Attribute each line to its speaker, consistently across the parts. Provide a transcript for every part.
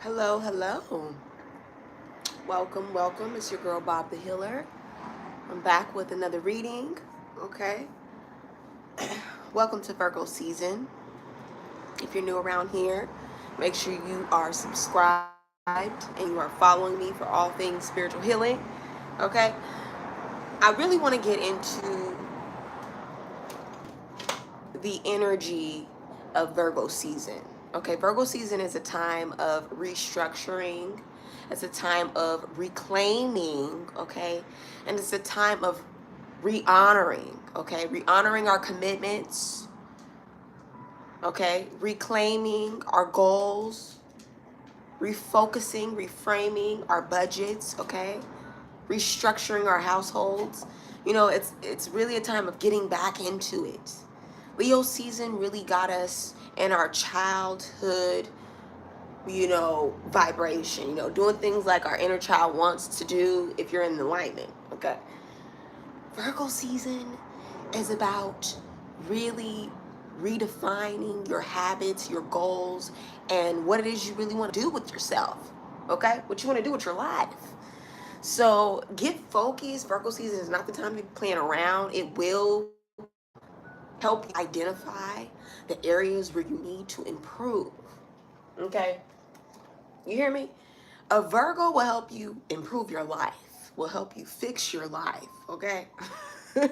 Speaker 1: Hello, hello. Welcome, welcome. It's your girl Bob the Healer. I'm back with another reading. Okay. Welcome to Virgo season. If you're new around here, make sure you are subscribed and you are following me for all things spiritual healing. Okay. I really want to get into the energy of Virgo season. Okay, Virgo season is a time of restructuring. It's a time of reclaiming, okay? And it's a time of re-honoring, okay? Re-honoring our commitments, okay? Reclaiming our goals, refocusing, reframing our budgets, okay? Restructuring our households. You know, it's really a time of getting back into it. Leo season really got us in our childhood, vibration, doing things like our inner child wants to do if you're in alignment, okay? Virgo season is about really redefining your habits, your goals, and what it is you really want to do with yourself, okay? What you want to do with your life. So get focused. Virgo season is not the time to be playing around. It will help you identify the areas where you need to improve. Okay? You hear me? A Virgo will help you improve your life, will help you fix your life. Okay? They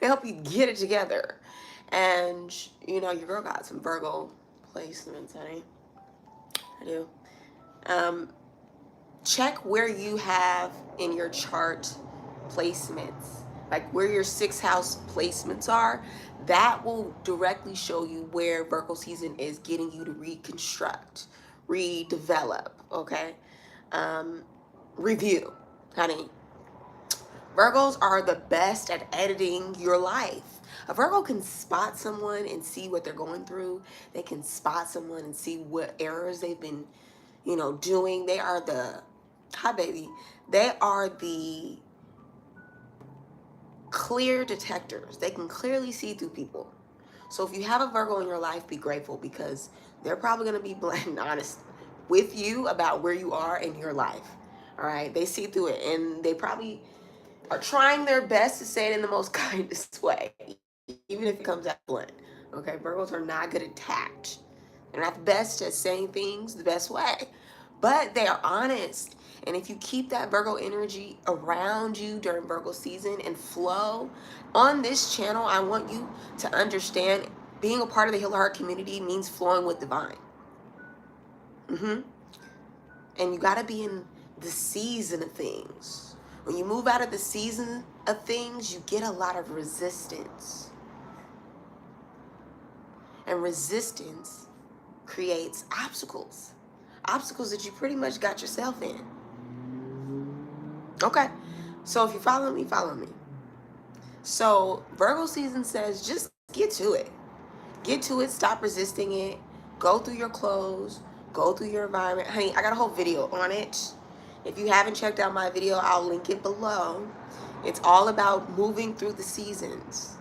Speaker 1: help you get it together. And, your girl got some Virgo placements, honey. I do. Um, Check where you have in your chart placements, like where your sixth house placements are. That will directly show you where Virgo season is getting you to reconstruct, redevelop, okay? um, Review, honey. Virgos are the best at editing your life. A Virgo can spot someone and see what they're going through. They can spot someone and see what errors they've been, doing. They are the, hi baby, they are the clear detectors. They can clearly see through people. So if you have a Virgo in your life, be grateful because they're probably going to be blunt and honest with you about where you are in your life. All right. They see through it and they probably are trying their best to say it in the most kindest way, even if it comes out blunt. Okay. Virgos are not good at tact. They're not the best at saying things the best way, but they are honest. And if you keep that Virgo energy around you during Virgo season and flow on this channel, I want you to understand being a part of the Healer Heart community means flowing with divine. Mm-hmm. And you got to be in the season of things. When you move out of the season of things, you get a lot of resistance. And resistance creates obstacles. Obstacles that you pretty much got yourself in. Okay. So if you follow me, follow me. So Virgo season says just get to it. Get to it. Stop resisting it. Go through your clothes. Go through your environment. Honey, I got a whole video on it. If you haven't checked out my video, I'll link it below. It's all about moving through the seasons.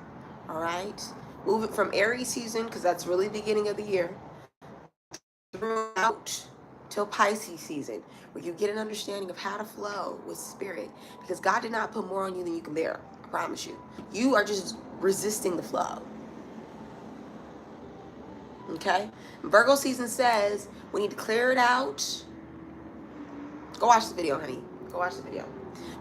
Speaker 1: All right? Moving from Aries season, because that's really the beginning of the year, throughout till Pisces season, where you get an understanding of how to flow with spirit. Because God did not put more on you than you can bear. I promise you. You are just resisting the flow. Okay? Virgo season says we need to clear it out. Go watch the video, honey. Go watch the video.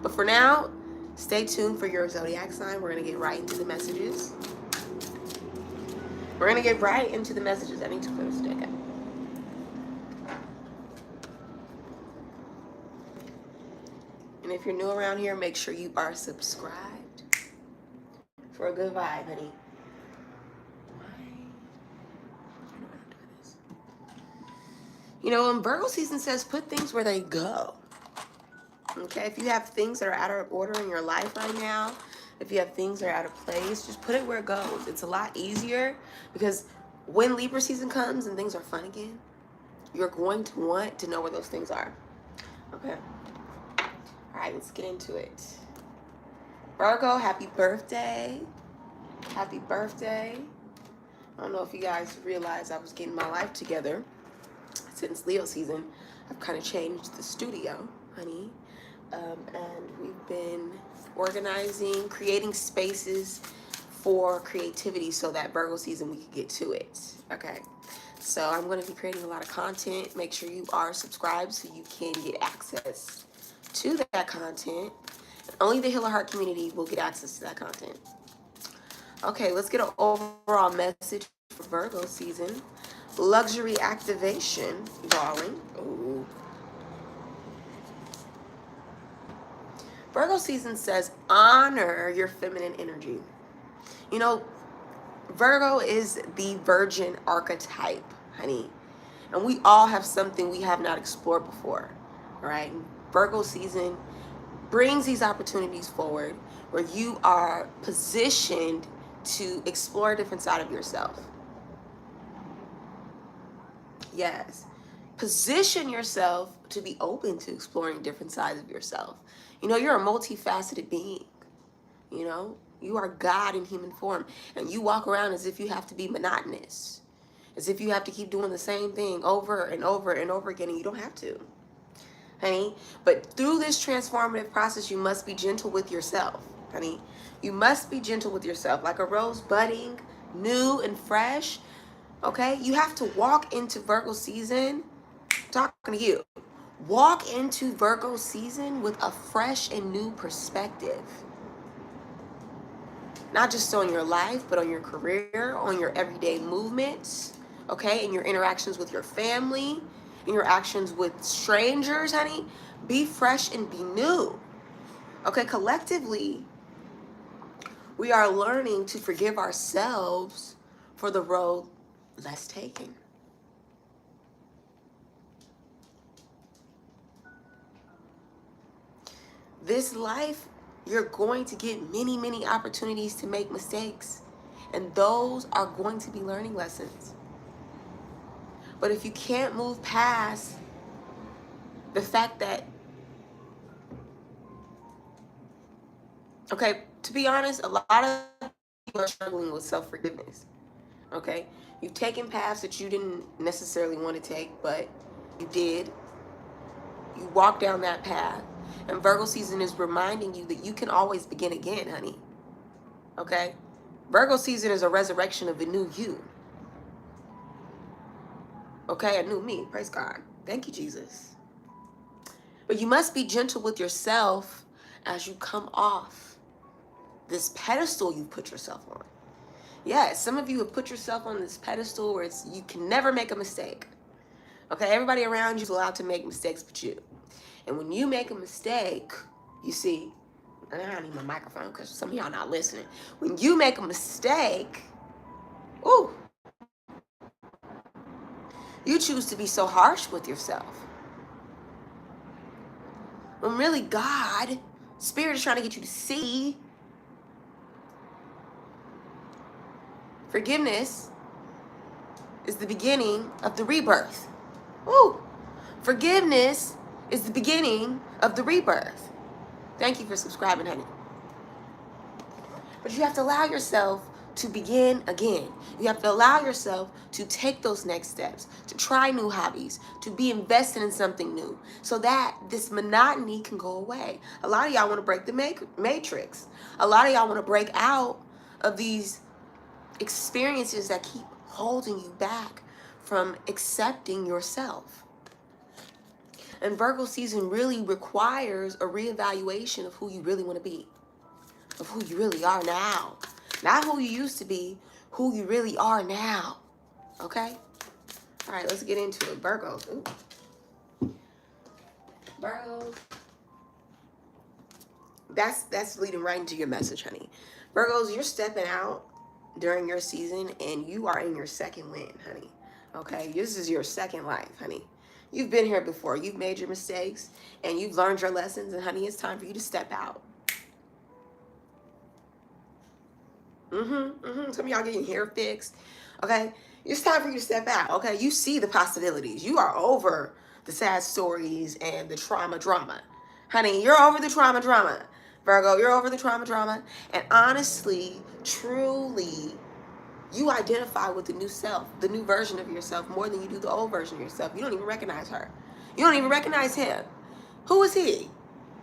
Speaker 1: But for now, stay tuned for your zodiac sign. We're going to get right into the messages. We're going to get right into the messages. I need to clear this deck out. And if you're new around here, make sure you are subscribed for a good vibe, honey. And Virgo season says put things where they go. Okay, if you have things that are out of order in your life right now, if you have things that are out of place, just put it where it goes. It's a lot easier because when Libra season comes and things are fun again, you're going to want to know where those things are. Okay. All right, let's get into it. Virgo, happy birthday. Happy birthday. I don't know if you guys realize I was getting my life together since Leo season. I've kind of changed the studio, honey. And we've been organizing, creating spaces for creativity so that Virgo season we could get to it. Okay. So I'm going to be creating a lot of content. Make sure you are subscribed so you can get access to that content. Only the Healer Heart community will get access to that content. Okay, let's get an overall message for Virgo season. Luxury activation, darling. Ooh. Virgo season says honor your feminine energy. You know, Virgo is the virgin archetype, honey. And we all have something we have not explored before, all right? Virgo season brings these opportunities forward where you are positioned to explore a different side of yourself. Yes. Position yourself to be open to exploring different sides of yourself. You know, you're a multifaceted being. You know, you are God in human form. And you walk around as if you have to be monotonous, as if you have to keep doing the same thing over and over and over again. And you don't have to, honey. But through this transformative process, you must be gentle with yourself, honey. You must be gentle with yourself, like a rose budding, new and fresh. Okay, you have to walk into Virgo season, talking to you, walk into Virgo season with a fresh and new perspective. Not just on your life, but on your career, on your everyday movements, okay, in your interactions with your family, in your actions with strangers, honey. Be fresh and be new. Okay, collectively, we are learning to forgive ourselves for the road less taken. This life, you're going to get many, many opportunities to make mistakes. And those are going to be learning lessons. But if you can't move past the fact that, okay, to be honest, a lot of people are struggling with self-forgiveness. Okay? You've taken paths that you didn't necessarily want to take, but you did. You walked down that path. And Virgo season is reminding you that you can always begin again, honey. Okay? Virgo season is a resurrection of a new you. Okay? A new me. Praise God. Thank you, Jesus. But you must be gentle with yourself as you come off this pedestal you put yourself on. Yeah, some of you have put yourself on this pedestal where you can never make a mistake. Okay? Everybody around you is allowed to make mistakes but you. And when you make a mistake, you see, and I don't need my microphone because some of y'all not listening. When you make a mistake, ooh, you choose to be so harsh with yourself. When really God, Spirit is trying to get you to see forgiveness is the beginning of the rebirth. Ooh, forgiveness is the beginning of the rebirth. Thank you for subscribing, honey. But you have to allow yourself to begin again. You have to allow yourself to take those next steps, to try new hobbies, to be invested in something new, so that this monotony can go away. A lot of y'all want to break the matrix. A lot of y'all want to break out of these experiences that keep holding you back from accepting yourself. And Virgo season really requires a reevaluation of who you really want to be, of who you really are now. Not who you used to be, who you really are now. Okay? All right, let's get into it. Virgos. Ooh. Virgos. That's leading right into your message, honey. Virgos, you're stepping out during your season and you are in your second wind, honey. Okay? This is your second life, honey. You've been here before. You've made your mistakes and you've learned your lessons, and honey, it's time for you to step out. Some of y'all getting hair fixed. Okay? It's time for you to step out. Okay? You see the possibilities. You are over the sad stories and the trauma drama. Honey, you're over the trauma drama. Virgo, you're over the trauma drama. And honestly, truly, you identify with the new self, the new version of yourself, more than you do the old version of yourself. You don't even recognize her. You don't even recognize him. Who is he?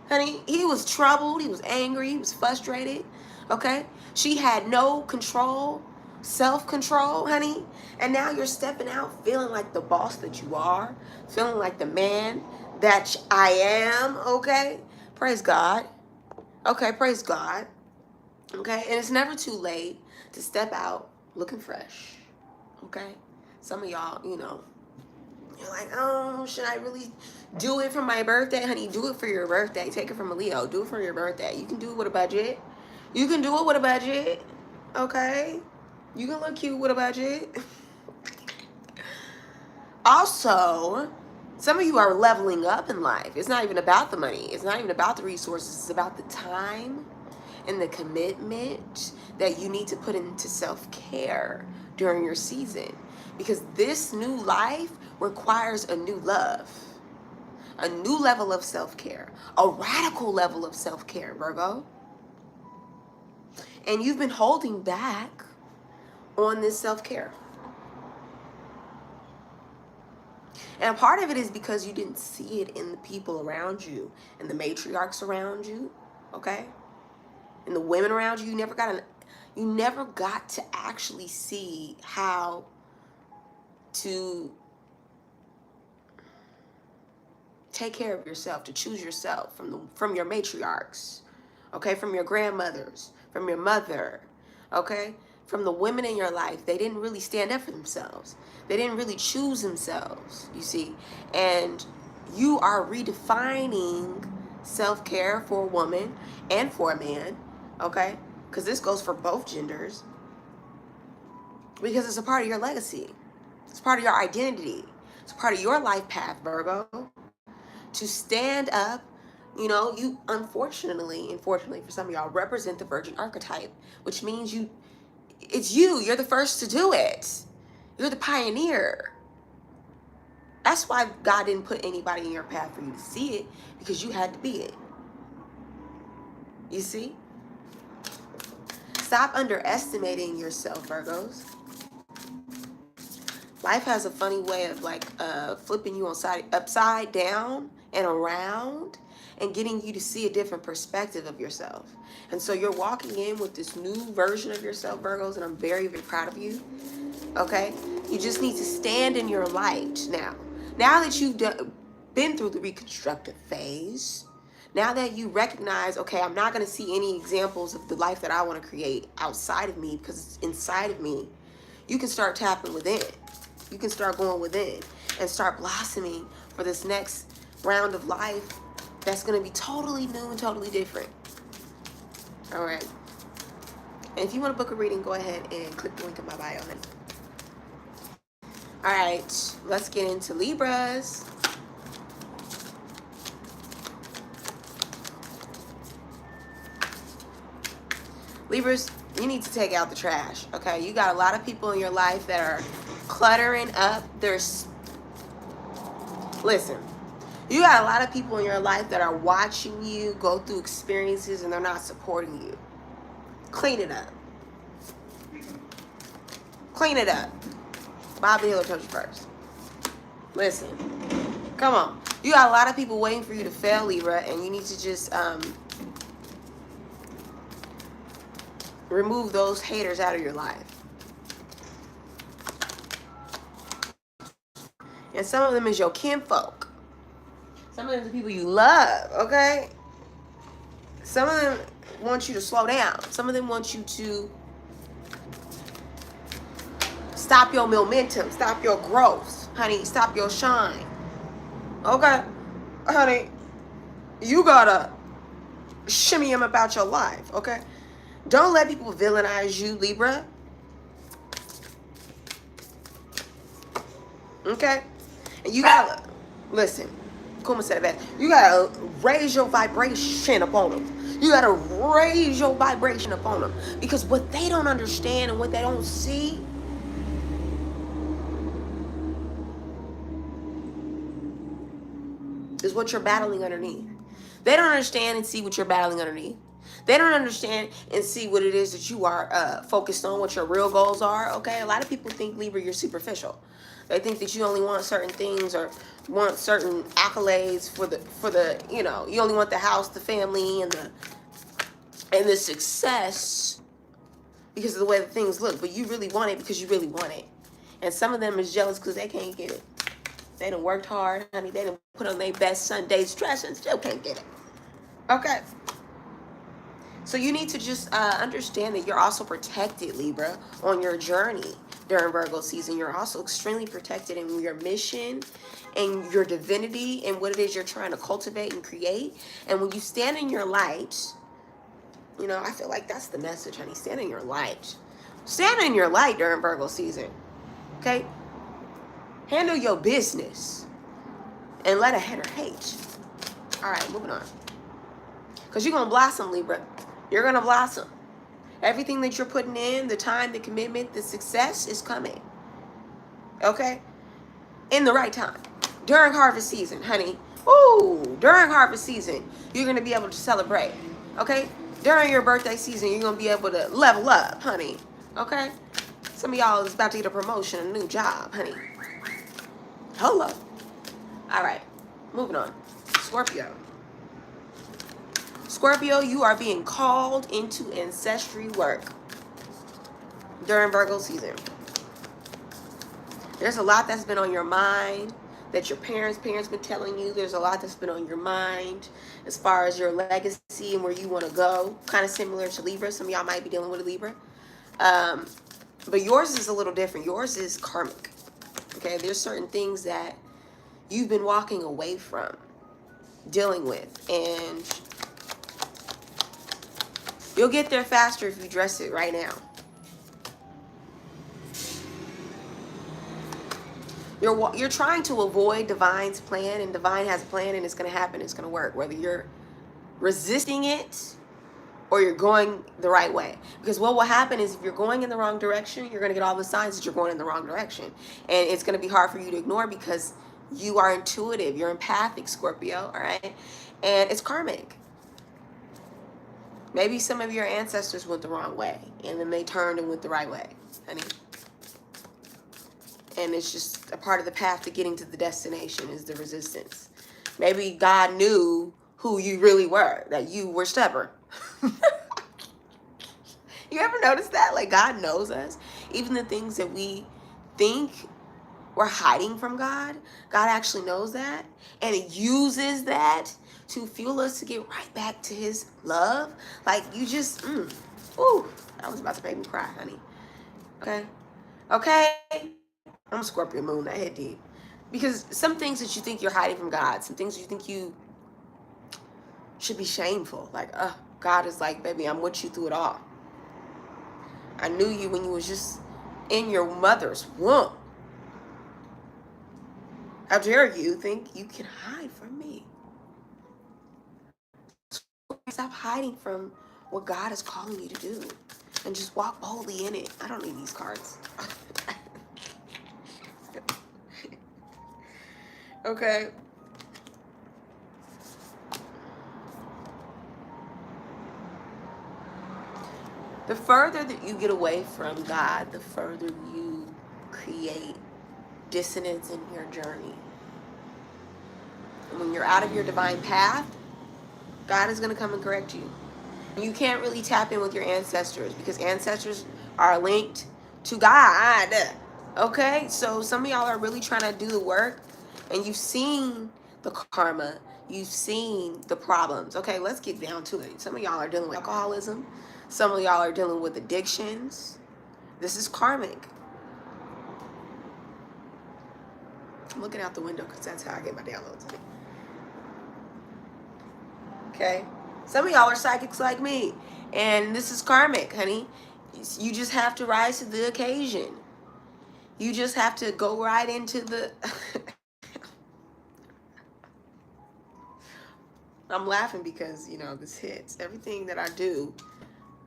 Speaker 1: Honey, he was troubled, he was angry, he was frustrated, okay? She had no control, self-control, honey. And now you're stepping out feeling like the boss that you are, feeling like the man that I am, okay? Praise God. Okay, praise God. Okay, and it's never too late to step out looking fresh, okay? Some of y'all, you know, you're like, oh, should I really do it for my birthday? Honey, do it for your birthday. Take it from a Leo. Do it for your birthday. You can do it with a budget. You can do it with a budget, okay? You can look cute with a budget. Also, some of you are leveling up in life. It's not even about the money. It's not even about the resources. It's about the time and the commitment that you need to put into self-care during your season. Because this new life requires a new love, a new level of self-care, a radical level of self-care, Virgo. And you've been holding back on this self-care. And part of it is because you didn't see it in the people around you and the matriarchs around you, okay? And the women around you. You never got to actually see how to take care of yourself, to choose yourself from your matriarchs, okay, from your grandmothers, from your mother, okay, from the women in your life. They didn't really stand up for themselves. They didn't really choose themselves, you see. And you are redefining self-care for a woman and for a man, okay, because this goes for both genders, because it's a part of your legacy. It's part of your identity. It's part of your life path, Virgo. To stand up, you know, you unfortunately for some of y'all represent the virgin archetype, which means it's you. You're the first to do it. You're the pioneer. That's why God didn't put anybody in your path for you to see it, because you had to be it. You see? Stop underestimating yourself, Virgos. Life has a funny way of like flipping you upside down and around and getting you to see a different perspective of yourself. And so you're walking in with this new version of yourself, Virgos, and I'm very, very proud of you. Okay? You just need to stand in your light now. Now that you've been through the reconstructive phase, now that you recognize, okay, I'm not going to see any examples of the life that I want to create outside of me because it's inside of me, you can start tapping within. You can start going within and start blossoming for this next round of life that's going to be totally new and totally different. All right. And if you want to book a reading, go ahead and click the link in my bio. All right. Let's get into Libras. Libras, you need to take out the trash, okay? You got a lot of people in your life that are cluttering up their... Listen, you got a lot of people in your life that are watching you go through experiences and they're not supporting you. Clean it up. Clean it up. Bob the Healer told you first. Listen, come on. You got a lot of people waiting for you to fail, Libra, and you need to just... remove those haters out of your life. And some of them is your kinfolk. Some of them are the people you love, okay? Some of them want you to slow down. Some of them want you to stop your momentum, stop your growth, honey, stop your shine. Okay? Honey, you gotta shimmy them about your life, okay? Don't let people villainize you, Libra. Okay? And you gotta, listen, Kuma said it best. You gotta raise your vibration upon them. You gotta raise your vibration upon them. Because what they don't understand and what they don't see is what you're battling underneath. They don't understand and see what you're battling underneath. They don't understand and see what it is that you are focused on, what your real goals are, okay? A lot of people think, Libra, you're superficial. They think that you only want certain things or want certain accolades for the you know, you only want the house, the family, and the success because of the way that things look, but you really want it because you really want it. And some of them is jealous because they can't get it. They done worked hard, honey. They done put on their best Sunday dress and still can't get it. Okay. So you need to just understand that you're also protected, Libra, on your journey during Virgo season. You're also extremely protected in your mission and your divinity and what it is you're trying to cultivate and create. And when you stand in your light, you know, I feel like that's the message, honey. Stand in your light. Stand in your light during Virgo season. Okay? Handle your business and let a hater hate. All right, moving on. Because you're going to blossom, Libra. You're going to blossom. Everything that you're putting in, the time, the commitment, the success is coming. Okay? In the right time. During harvest season, honey. Ooh, during harvest season, you're going to be able to celebrate. Okay? During your birthday season, you're going to be able to level up, honey. Okay? Some of y'all is about to get a promotion, a new job, honey. Hello. All right. Moving on. Scorpio. Scorpio, you are being called into ancestry work during Virgo season. There's a lot that's been on your mind that your parents been telling you. There's a lot that's been on your mind as far as your legacy and where you want to go. Kind of similar to Libra. Some of y'all might be dealing with a Libra. But yours is a little different. Yours is karmic. Okay, there's certain things that you've been walking away from, dealing with, and you'll get there faster if you address it right now. You're trying to avoid Divine's plan, and Divine has a plan, and it's going to happen. It's going to work, whether you're resisting it or you're going the right way. Because what will happen is if you're going in the wrong direction, you're going to get all the signs that you're going in the wrong direction. And it's going to be hard for you to ignore because you are intuitive. You're empathic, Scorpio, all right? And it's karmic. Maybe some of your ancestors went the wrong way, and then they turned and went the right way, honey. And it's just a part of the path to getting to the destination is the resistance. Maybe God knew who you really were, that you were stubborn. You ever notice that? Like, God knows us. Even the things that we think we're hiding from God, God actually knows that. And it uses that to fuel us to get right back to his love. Like, you just, ooh, that was about to make me cry, honey. Okay? Okay? I'm Scorpio moon, that hit deep. Because some things that you think you're hiding from God, some things you think you should be shameful. Like, God is like, baby, I'm with you through it all. I knew you when you was just in your mother's womb. How dare you think you can hide from me? Stop hiding from what God is calling you to do. And just walk boldly in it. I don't need these cards. Okay. The further that you get away from God, the further you create dissonance in your journey. And when you're out of your divine path, God is going to come and correct you. You can't really tap in with your ancestors because ancestors are linked to God. Okay? So some of y'all are really trying to do the work, and you've seen the karma. You've seen the problems. Okay, let's get down to it. Some of y'all are dealing with alcoholism. Some of y'all are dealing with addictions. This is karmic. I'm looking out the window because that's how I get my downloads. Okay? Some of y'all are psychics like me. And this is karmic, honey. You just have to rise to the occasion. You just have to go right into the... I'm laughing because, you know, this hits. Everything that I do,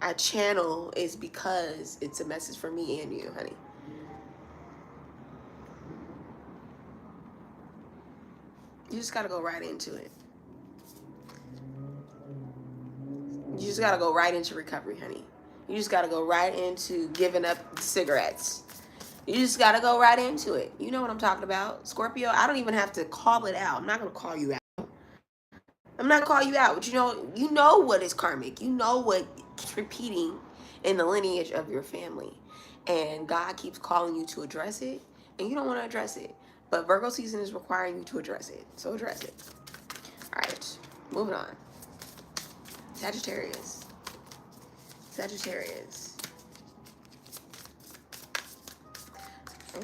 Speaker 1: I channel is because it's a message for me and you, honey. You just got to go right into it. You just got to go right into recovery, honey. You just got to go right into giving up cigarettes. You just got to go right into it. You know what I'm talking about. Scorpio, I don't even have to call it out. I'm not going to call you out. I'm not going to call you out. But you know what is karmic. You know what keeps repeating in the lineage of your family. And God keeps calling you to address it. And you don't want to address it. But Virgo season is requiring you to address it. So address it. All right. Moving on. Sagittarius. Sagittarius. Oh.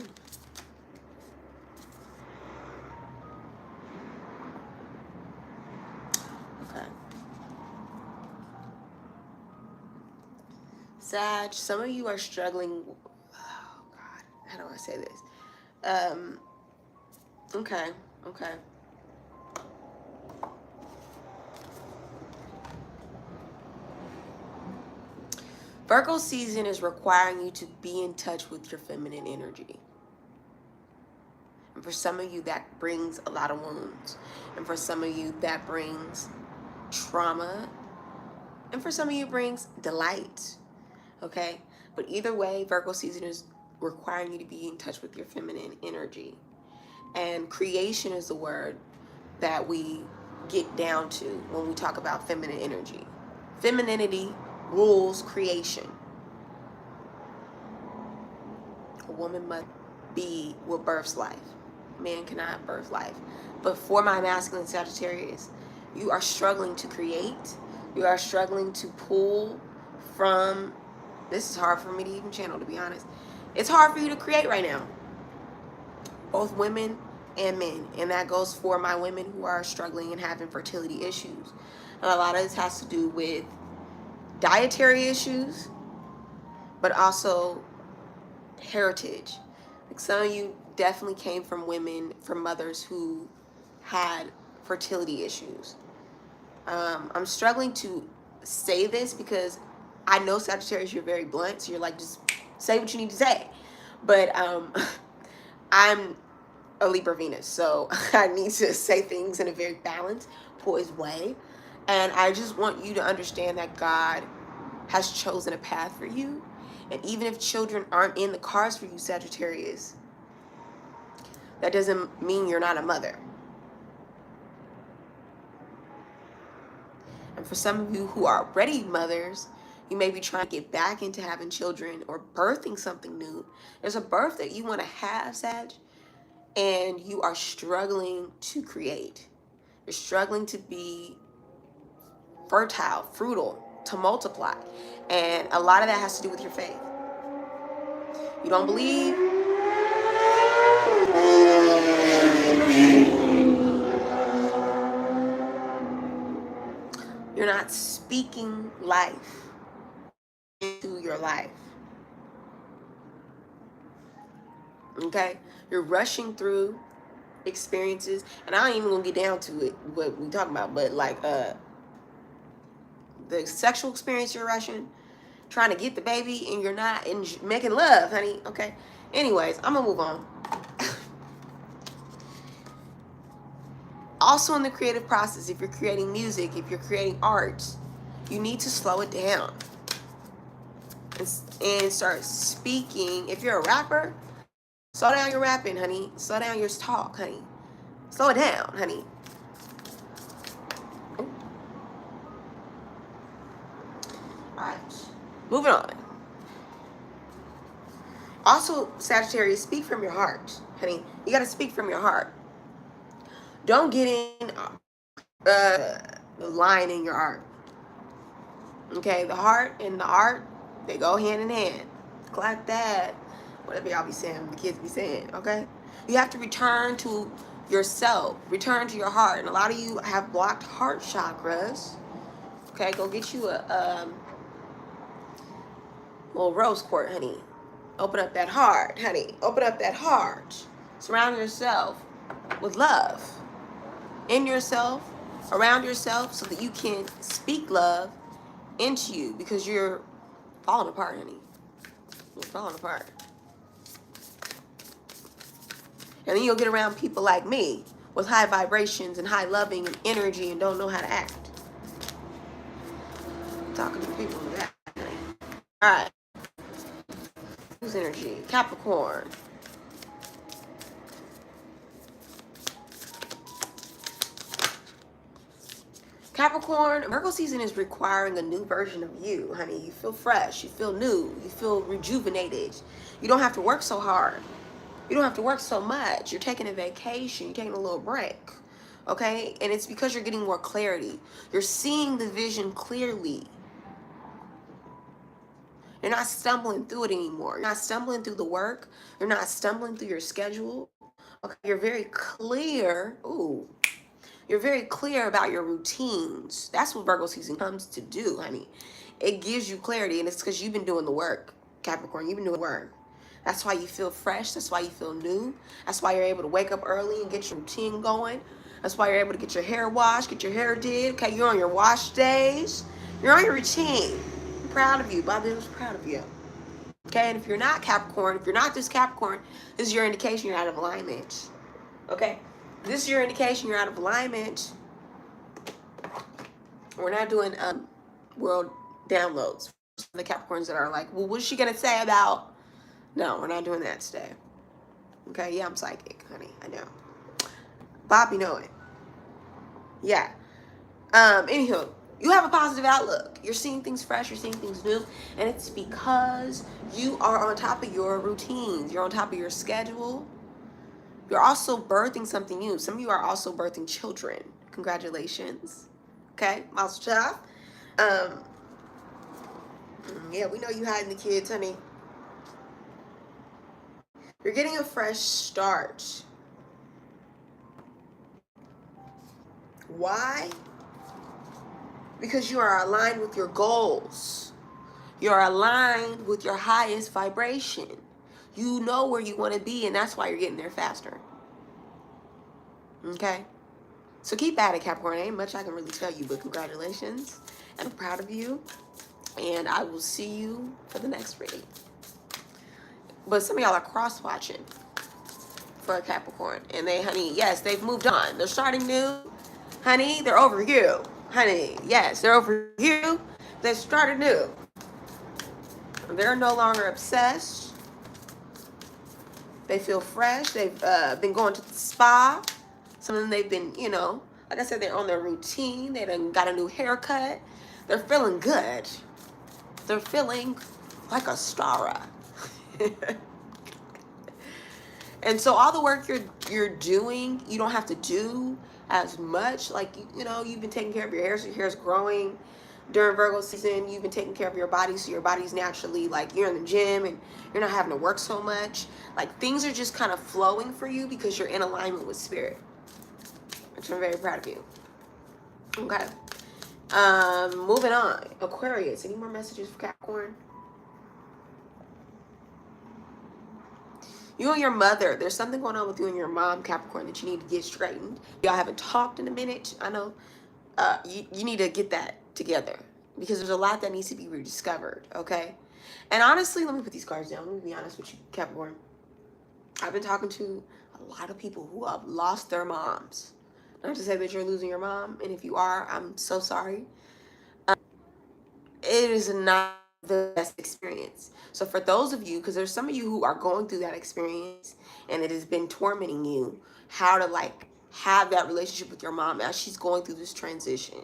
Speaker 1: Okay. Sag, some of you are struggling. Oh God, how do I say this? Okay. Virgo season is requiring you to be in touch with your feminine energy. And for some of you, that brings a lot of wounds. And for some of you, that brings trauma. And for some of you, it brings delight. Okay? But either way, Virgo season is requiring you to be in touch with your feminine energy. And creation is the word that we get down to when we talk about feminine energy. Femininity rules creation. A woman must be what births life. Man cannot birth life. But for my masculine Sagittarius, you are struggling to create. You are struggling to pull from. This is hard for me to even channel, to be honest. It's hard for you to create right now. Both women and men. And that goes for my women who are struggling and having fertility issues. And a lot of this has to do with dietary issues, but also heritage. Like some of you definitely came from women, from mothers who had fertility issues. I'm struggling to say this because I know Sagittarius, you're very blunt, so you're like, just say what you need to say. But I'm a Libra Venus, so I need to say things in a very balanced, poised way. And I just want you to understand that God has chosen a path for you. And even if children aren't in the cards for you, Sagittarius, that doesn't mean you're not a mother. And for some of you who are already mothers, you may be trying to get back into having children or birthing something new. There's a birth that you want to have, Sag, and you are struggling to create. You're struggling to be fertile, fruitful, to multiply. And a lot of that has to do with your faith. You don't believe. You're not speaking life into your life. Okay? You're rushing through experiences, and I ain't even gonna get down to it, what we talking about, but like the sexual experience you're rushing, trying to get the baby, and you're not making love, honey. Okay? Anyways, I'm gonna move on. Also in the creative process, if you're creating music, if you're creating art, you need to slow it down and start speaking. If you're a rapper, slow down your rapping, honey. Slow down your talk, honey. Slow it down, honey. All right, moving on. Also, Sagittarius, speak from your heart, honey. You got to speak from your heart. Don't get in the line in your art. Okay, the heart and the art, they go hand in hand. Like that. Whatever y'all be saying, the kids be saying, okay? You have to return to yourself. Return to your heart. And a lot of you have blocked heart chakras. Okay, go get you a little rose quartz, honey. Open up that heart, honey. Open up that heart. Surround yourself with love. In yourself, around yourself, so that you can speak love into you, because you're falling apart, honey. You're falling apart. And then you'll get around people like me with high vibrations and high loving and energy and don't know how to act. I'm talking to people with that, honey. All right. energy, Capricorn. Capricorn, Virgo season is requiring a new version of you, honey. You feel fresh, you feel new, you feel rejuvenated. You don't have to work so hard. You don't have to work so much. You're taking a vacation, you're taking a little break. Okay? And it's because you're getting more clarity. You're seeing the vision clearly. You're not stumbling through it anymore. You're not stumbling through the work. You're not stumbling through your schedule. Okay? You're very clear. Ooh. You're very clear about your routines. That's what Virgo season comes to do, honey. It gives you clarity, and it's because you've been doing the work, Capricorn. You've been doing the work. That's why you feel fresh. That's why you feel new. That's why you're able to wake up early and get your routine going. That's why you're able to get your hair washed, get your hair did. Okay, you're on your wash days. You're on your routine. I'm proud of you. Bobby was proud of you. Okay, and if you're not Capricorn, if you're not this Capricorn, this is your indication you're out of alignment. Okay? This is your indication you're out of alignment. We're not doing world downloads. The Capricorns that are like, well, what's she going to say about... No, we're not doing that today. Okay, yeah, I'm psychic, honey. I know. Bob, you know it. Yeah. Anywho, you have a positive outlook. You're seeing things fresh. You're seeing things new. And it's because you are on top of your routines. You're on top of your schedule. You're also birthing something new. Some of you are also birthing children. Congratulations. Okay, Mazel tov. Yeah, we know you hiding the kids, honey. You're getting a fresh start. Why? Because you are aligned with your goals. You're aligned with your highest vibration. You know where you want to be, and that's why you're getting there faster. Okay? So keep at it, Capricorn. Ain't much I can really tell you, but congratulations. I'm proud of you. And I will see you for the next reading. But some of y'all are cross-watching for a Capricorn. And they, honey, yes, they've moved on. They're starting new. Honey, they're over you. Honey, yes, they're over you. They've started new. They're no longer obsessed. They feel fresh. They've been going to the spa. Some of them, they've been, you know, like I said, they're on their routine. They done got a new haircut. They're feeling good. They're feeling like a star. And so all the work you're doing, you don't have to do as much. Like, you know, you've been taking care of your hair, so your hair's growing. During Virgo season, you've been taking care of your body, so your body's naturally, like, you're in the gym and you're not having to work so much. Like, things are just kind of flowing for you because you're in alignment with spirit. Which I'm very proud of you. Okay. Moving on. Aquarius. Any more messages for Capricorn? You and your mother, there's something going on with you and your mom, Capricorn, that you need to get straightened. Y'all haven't talked in a minute. I know. You need to get that together because there's a lot that needs to be rediscovered, okay? And honestly, let me put these cards down. Let me be honest with you, Capricorn. I've been talking to a lot of people who have lost their moms. Not to say that you're losing your mom, and if you are, I'm so sorry. It is not the best experience. So for those of you, because there's some of you who are going through that experience and it has been tormenting you, how to like have that relationship with your mom as she's going through this transition.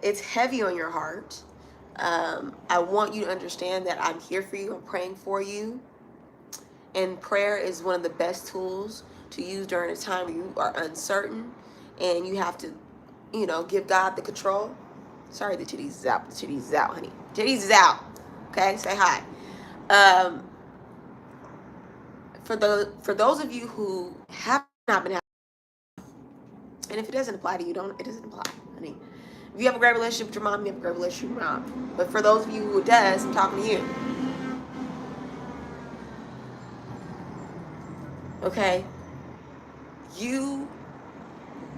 Speaker 1: It's heavy on your heart. I want you to understand that I'm here for you. I'm praying for you. And prayer is one of the best tools to use during a time where you are uncertain and you have to, you know, give God the control. Sorry, the titties is out. The titties is out, honey. Titties is out. Okay, say hi. For those of you who have not been happy, and if it doesn't apply to you, it doesn't apply, honey. If you have a great relationship with your mom, you have a great relationship with your mom. But for those of you who it does, I'm talking to you. Okay? You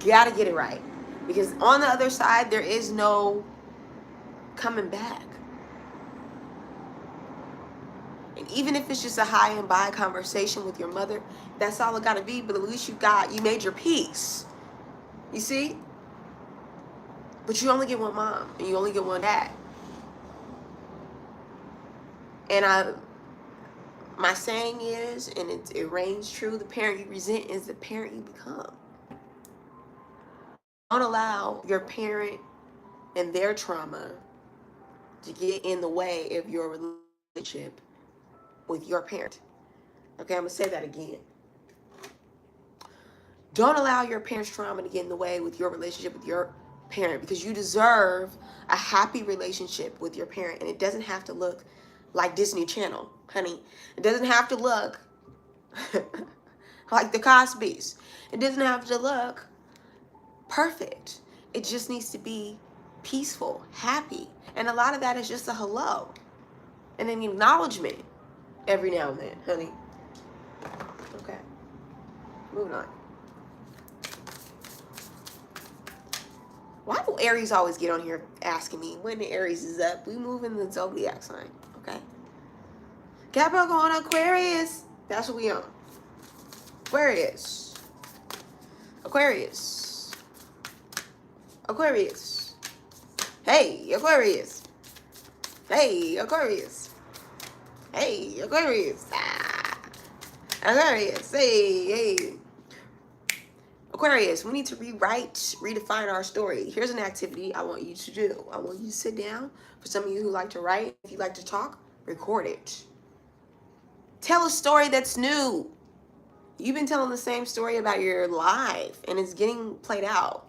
Speaker 1: gotta get it right. Because on the other side, there is no coming back. And even if it's just a high and by conversation with your mother, that's all it gotta be. But at least you made your peace. You see? But you only get one mom and you only get one dad. And My saying is, and it reigns true, the parent you resent is the parent you become. Don't allow your parent and their trauma to get in the way of your relationship with your parent. Okay, I'm going to say that again. Don't allow your parents' trauma to get in the way with your relationship with your parent, because you deserve a happy relationship with your parent. And it doesn't have to look like Disney Channel, honey. It doesn't have to look like the Cosbys. It doesn't have to look perfect. It just needs to be peaceful, happy. And a lot of that is just a hello and an acknowledgement every now and then, honey. Okay, moving on. Why do Aries always get on here asking me when the Aries is up? We move in the zodiac sign, okay? Capricorn, Aquarius. That's what we on. Aquarius. Aquarius. Aquarius. Hey, Aquarius. Hey, Aquarius. Hey, Aquarius. Ah. Aquarius. Hey, hey. Aquarius, we need to rewrite, redefine our story. Here's an activity I want you to do. I want you to sit down. For some of you who like to write, if you like to talk, record it. Tell a story that's new. You've been telling the same story about your life, and it's getting played out.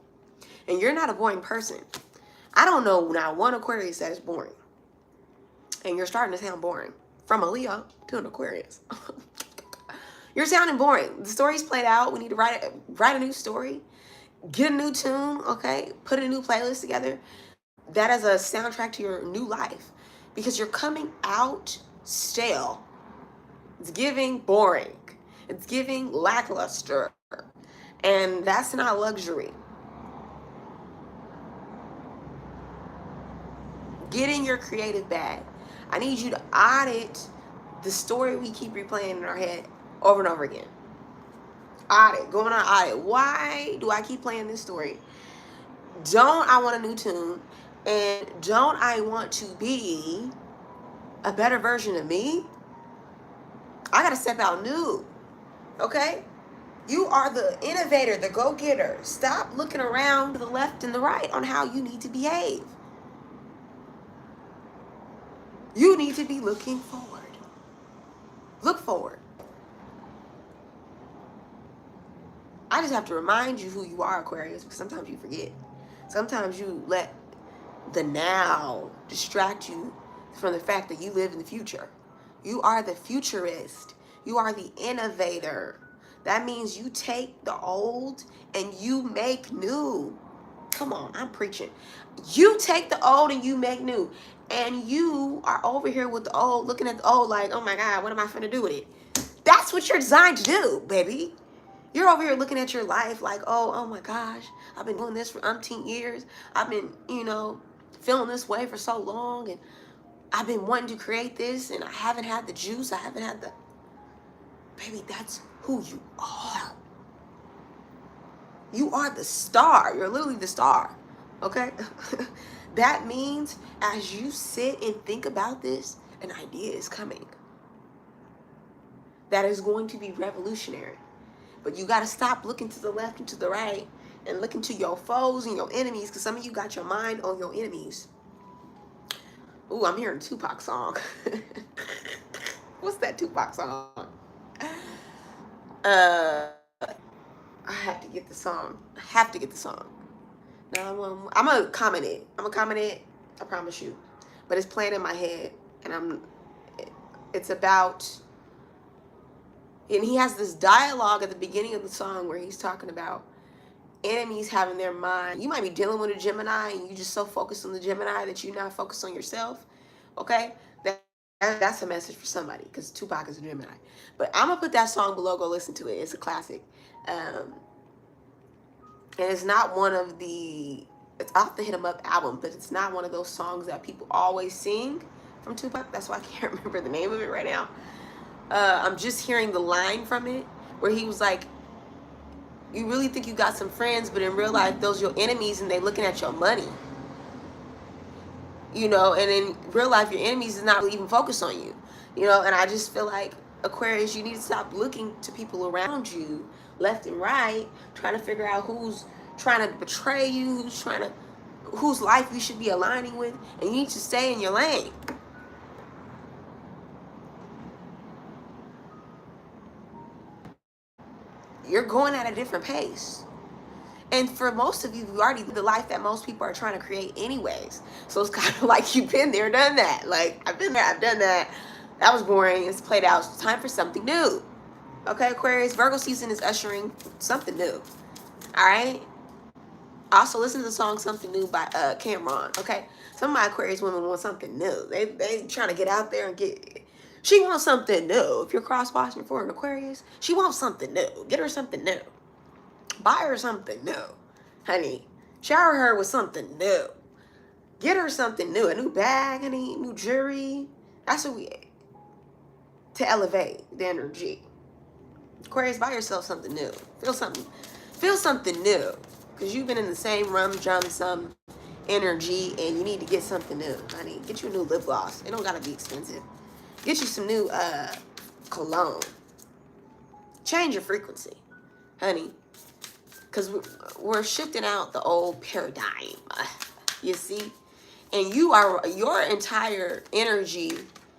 Speaker 1: And you're not a boring person. I don't know not one Aquarius that is boring. And you're starting to sound boring. From a Leo to an Aquarius. You're sounding boring. The story's played out. We need to write a new story. Get a new tune, okay? Put a new playlist together. That is a soundtrack to your new life. Because you're coming out stale. It's giving boring. It's giving lackluster. And that's not luxury. Get in your creative bag. I need you to audit the story we keep replaying in our head over and over again. Audit. Going on audit. Why do I keep playing this story? Don't I want a new tune? And don't I want to be a better version of me? I got to step out new. Okay? You are the innovator, the go-getter. Stop looking around to the left and the right on how you need to behave. You need to be looking forward. Look forward. I just have to remind you who you are, Aquarius, because sometimes you forget. Sometimes you let the now distract you from the fact that you live in the future. You are the futurist. You are the innovator. That means you take the old and you make new. Come on, I'm preaching. You take the old and you make new. And you are over here with the old, looking at the old like, oh my God, what am I finna do with it? That's what you're designed to do, baby. You're over here looking at your life like, oh my gosh, I've been doing this for umpteen years. I've been, feeling this way for so long. And I've been wanting to create this and I haven't had the juice. I haven't had the... Baby, that's who you are. You are the star. You're literally the star. Okay? That means as you sit and think about this, an idea is coming. That is going to be revolutionary. But you got to stop looking to the left and to the right and looking to your foes and your enemies, because some of you got your mind on your enemies. Ooh, I'm hearing a Tupac song. What's that Tupac song? I have to get the song. Now I'm gonna comment it. I promise you. But it's playing in my head, and it's about. And he has this dialogue at the beginning of the song where he's talking about enemies having their mind. You might be dealing with a Gemini and you just so focused on the Gemini that you're not focused on yourself. Okay? That's a message for somebody, because Tupac is a Gemini. But I'm going to put that song below. Go listen to it. It's a classic. And it's not one of the... It's off the Hit 'Em Up album, but it's not one of those songs that people always sing from Tupac. That's why I can't remember the name of it right now. I'm just hearing the line from it where he was like, you really think you got some friends, but in real life, those are your enemies and they looking at your money. And in real life, your enemies is not really even focused on you. And I just feel like Aquarius, you need to stop looking to people around you left and right, trying to figure out who's trying to betray you, whose life you should be aligning with, and you need to stay in your lane. You're going at a different pace. And for most of you, you already live the life that most people are trying to create anyways. So it's kind of like you've been there, done that. Like, I've been there, I've done that. That was boring. It's played out. It's time for something new. Okay, Aquarius, Virgo season is ushering something new. All right? Also, listen to the song Something New by Cameron. Okay? Some of my Aquarius women want something new. They trying to get out there and get... She wants something new. If you're cross-watching for an Aquarius, she wants something new. Get her something new. Buy her something new, honey. Shower her with something new. Get her something new. A new bag, honey. New jewelry. That's what we... To elevate the energy. Aquarius, buy yourself something new. Feel something new. Because you've been in the same rum jum some energy and you need to get something new, honey. Get you a new lip gloss. It don't gotta be expensive. Get you some new cologne. Change your frequency, honey. Because we're shifting out the old paradigm, you see? And your entire energy,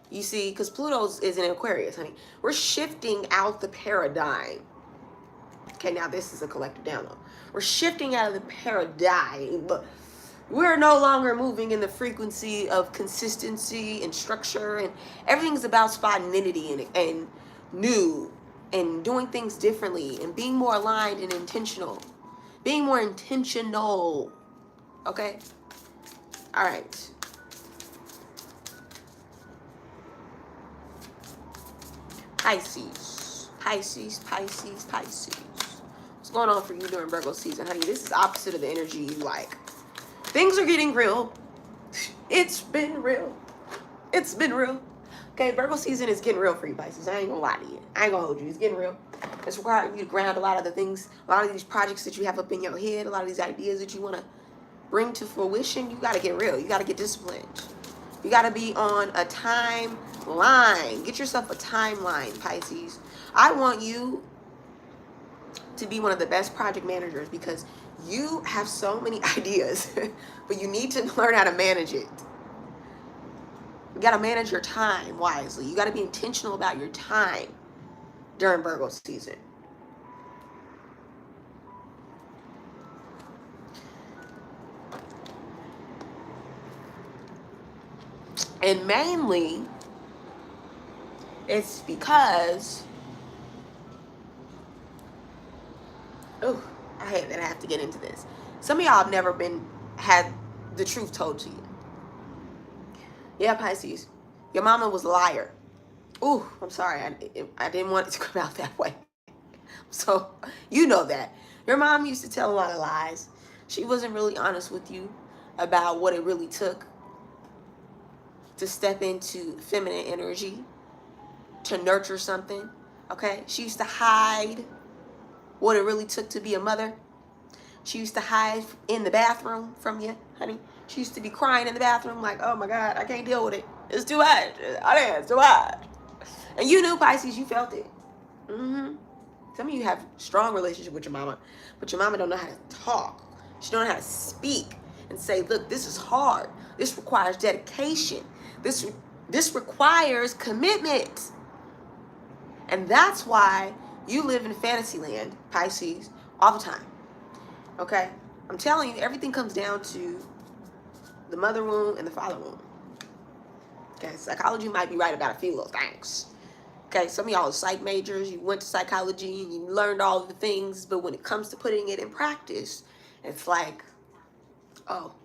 Speaker 1: you see, because Pluto is in Aquarius, honey. We're shifting out the paradigm. Okay, now this is a collective download. We're shifting out of the paradigm. We're no longer moving in the frequency of consistency and structure, and everything's about spontaneity and new and doing things differently and being more aligned and intentional. Being more intentional. Okay? All right. Pisces. Pisces, Pisces, Pisces. What's going on for you during Virgo season, honey? This is opposite of the energy you like. Things are getting real. It's been real. It's been real. Okay, Virgo season is getting real for you, Pisces. I ain't gonna lie to you. I ain't gonna hold you. It's getting real. It's requiring you to ground a lot of the things, a lot of these projects that you have up in your head, a lot of these ideas that you want to bring to fruition. You got to get real. You got to get disciplined. You got to be on a timeline. Get yourself a timeline, Pisces. I want you to be one of the best project managers because you have so many ideas, but you need to learn how to manage it. You got to manage your time wisely. You got to be intentional about your time during Virgo season. And mainly, it's because, oh, I hate that I have to get into this. Some of y'all have never had the truth told to you. Yeah, Pisces, your mama was a liar. Ooh, I'm sorry. I didn't want it to come out that way. So, you know that. Your mom used to tell a lot of lies. She wasn't really honest with you about what it really took to step into feminine energy, to nurture something, okay? She used to hide what it really took to be a mother. She used to hide in the bathroom from you, honey. She used to be crying in the bathroom like, oh my God, I can't deal with it. It's too hot. It's too hot. And you knew, Pisces, you felt it. Mm-hmm. Some of you have strong relationship with your mama, but your mama don't know how to talk. She don't know how to speak and say, look, this is hard. This requires dedication. This requires commitment. And that's why you live in fantasy land, Pisces, all the time. Okay? I'm telling you, everything comes down to the mother womb and the father womb. Okay? Psychology might be right about a few little things. Okay? Some of y'all are psych majors. You went to psychology and you learned all the things. But when it comes to putting it in practice, it's like, oh,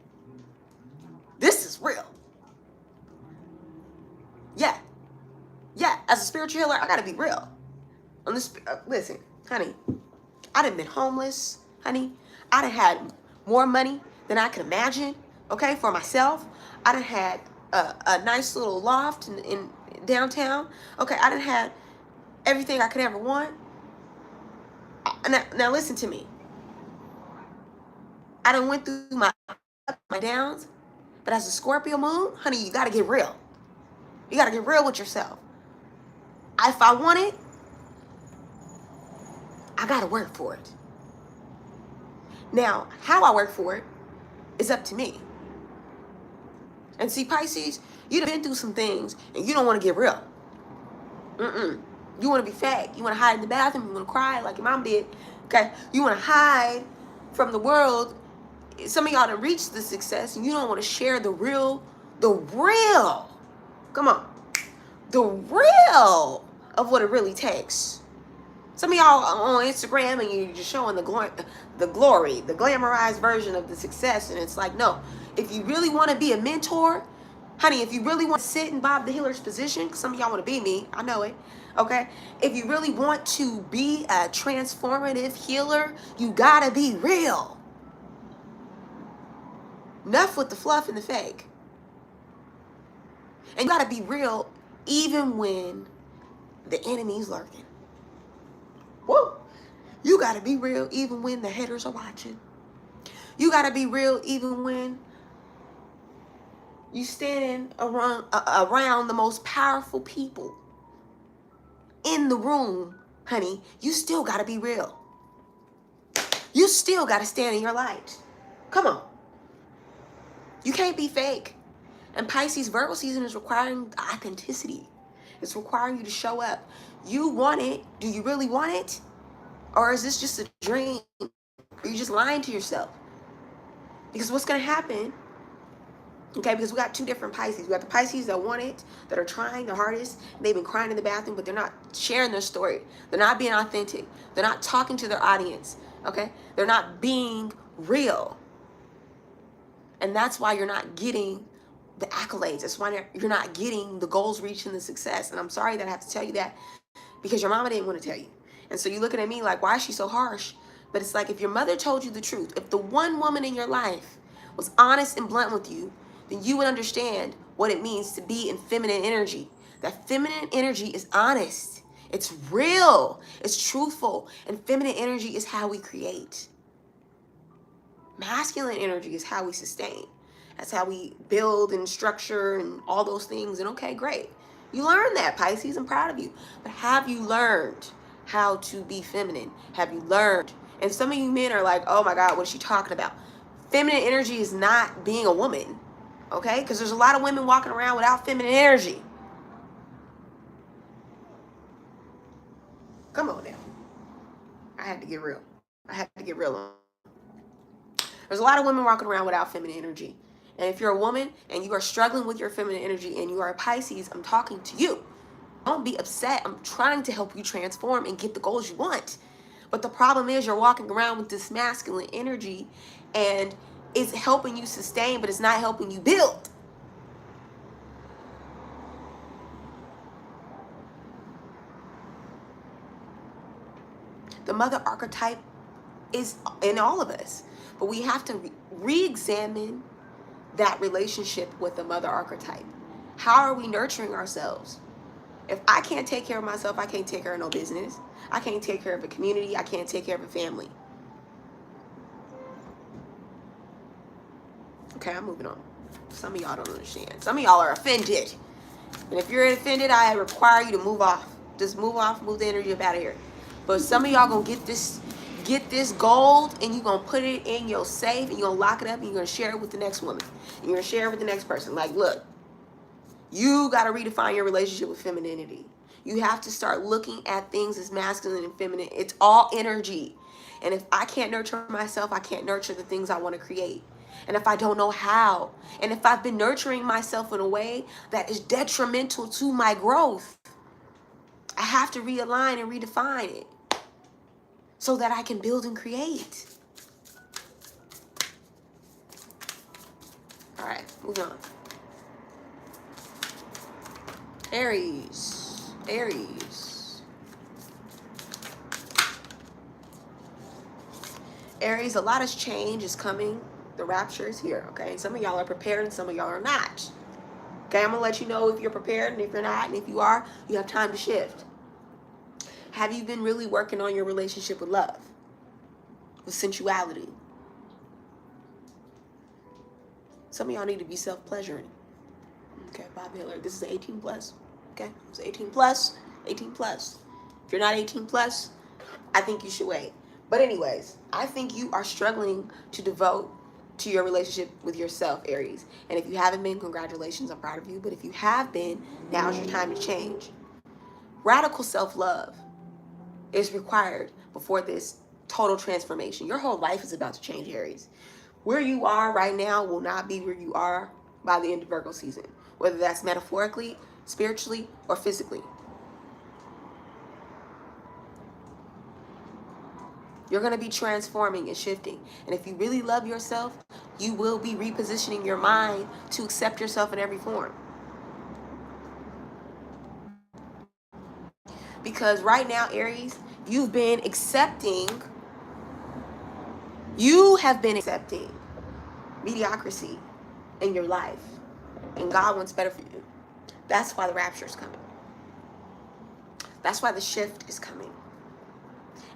Speaker 1: this is real. Yeah. Yeah. As a spiritual healer, I got to be real. Listen, honey, I done been homeless, honey. I done had more money than I could imagine, okay, for myself. I done had a nice little loft in downtown. Okay, I done had everything I could ever want. Now listen to me. I done went through my downs, but as a Scorpio moon, honey, you got to get real. You got to get real with yourself. If I want it, I gotta work for it. Now, how I work for it is up to me. And see, Pisces, you've been through some things and you don't want to get real. You want to be fake. You want to hide in the bathroom. You want to cry like your mom did. Okay? You want to hide from the world. Some of y'all done reached the success and you don't want to share the real, come on, the real of what it really takes. Some of y'all on Instagram and you're just showing the glory, the glamorized version of the success. And it's like, no, if you really want to be a mentor, honey, if you really want to sit in Bob the Healer's position, some of y'all want to be me, I know it, okay? If you really want to be a transformative healer, you gotta be real. Enough with the fluff and the fake. And you gotta be real even when the enemy's lurking. Woo! You gotta be real even when the haters are watching. You gotta be real even when you standing around the most powerful people in the room, honey. You still gotta be real. You still gotta stand in your light. Come on. You can't be fake. And Pisces, Virgo season is requiring authenticity. It's requiring you to show up. You want it. Do you really want it? Or is this just a dream? Are you just lying to yourself? Because what's going to happen, okay, because we got two different Pisces. We got the Pisces that want it, that are trying the hardest. They've been crying in the bathroom, but they're not sharing their story. They're not being authentic. They're not talking to their audience, okay? They're not being real. And that's why you're not getting the accolades. That's why you're not getting the goals reached and the success. And I'm sorry that I have to tell you that because your mama didn't want to tell you. And so you're looking at me like, why is she so harsh? But it's like, if your mother told you the truth, if the one woman in your life was honest and blunt with you, then you would understand what it means to be in feminine energy. That feminine energy is honest. It's real. It's truthful. And feminine energy is how we create. Masculine energy is how we sustain. That's how we build and structure and all those things. And okay, great. You learned that, Pisces. I'm proud of you. But have you learned how to be feminine? Have you learned? And some of you men are like, oh my God, what is she talking about? Feminine energy is not being a woman, okay? Because there's a lot of women walking around without feminine energy. Come on now. I had to get real. I had to get real. There's a lot of women walking around without feminine energy. And if you're a woman and you are struggling with your feminine energy and you are a Pisces, I'm talking to you. Don't be upset. I'm trying to help you transform and get the goals you want. But the problem is you're walking around with this masculine energy and it's helping you sustain, but it's not helping you build. The mother archetype is in all of us, but we have to re-examine that relationship with the mother archetype. How are we nurturing ourselves? If I can't take care of myself, I can't take care of no business. I can't take care of a community. I can't take care of a family. Okay, I'm moving on. Some of y'all don't understand. Some of y'all are offended. And if you're offended, I require you to move off. Just move off, move the energy up out of here. But some of y'all gonna get this gold and you're gonna put it in your safe and you're gonna lock it up and you're gonna share it with the next woman. And you're gonna share it with the next person. Like, look, you gotta redefine your relationship with femininity. You have to start looking at things as masculine and feminine. It's all energy. And if I can't nurture myself, I can't nurture the things I want to create. And if I don't know how, and if I've been nurturing myself in a way that is detrimental to my growth, I have to realign and redefine it so that I can build and create. All right, moving on. Aries. Aries, a lot of change is coming. The rapture is here, okay? Some of y'all are prepared and some of y'all are not. Okay, I'm going to let you know if you're prepared and if you're not. And if you are, you have time to shift. Have you been really working on your relationship with love? With sensuality? Some of y'all need to be self-pleasuring. Okay, Bob Hiller, this is 18 plus. Okay, it's 18 plus. 18 plus. If you're not 18 plus, I think you should wait. But anyways, I think you are struggling to devote to your relationship with yourself, Aries. And if you haven't been, congratulations, I'm proud of you. But if you have been, now's your time to change. Radical self-love is required before this total transformation. Your whole life is about to change, Aries. Where you are right now will not be where you are by the end of Virgo season, whether that's metaphorically, spiritually, or physically. You're going to be transforming and shifting. And if you really love yourself, you will be repositioning your mind to accept yourself in every form. Because right now, Aries, you have been accepting mediocrity in your life. And God wants better for you. That's why the rapture is coming. That's why the shift is coming.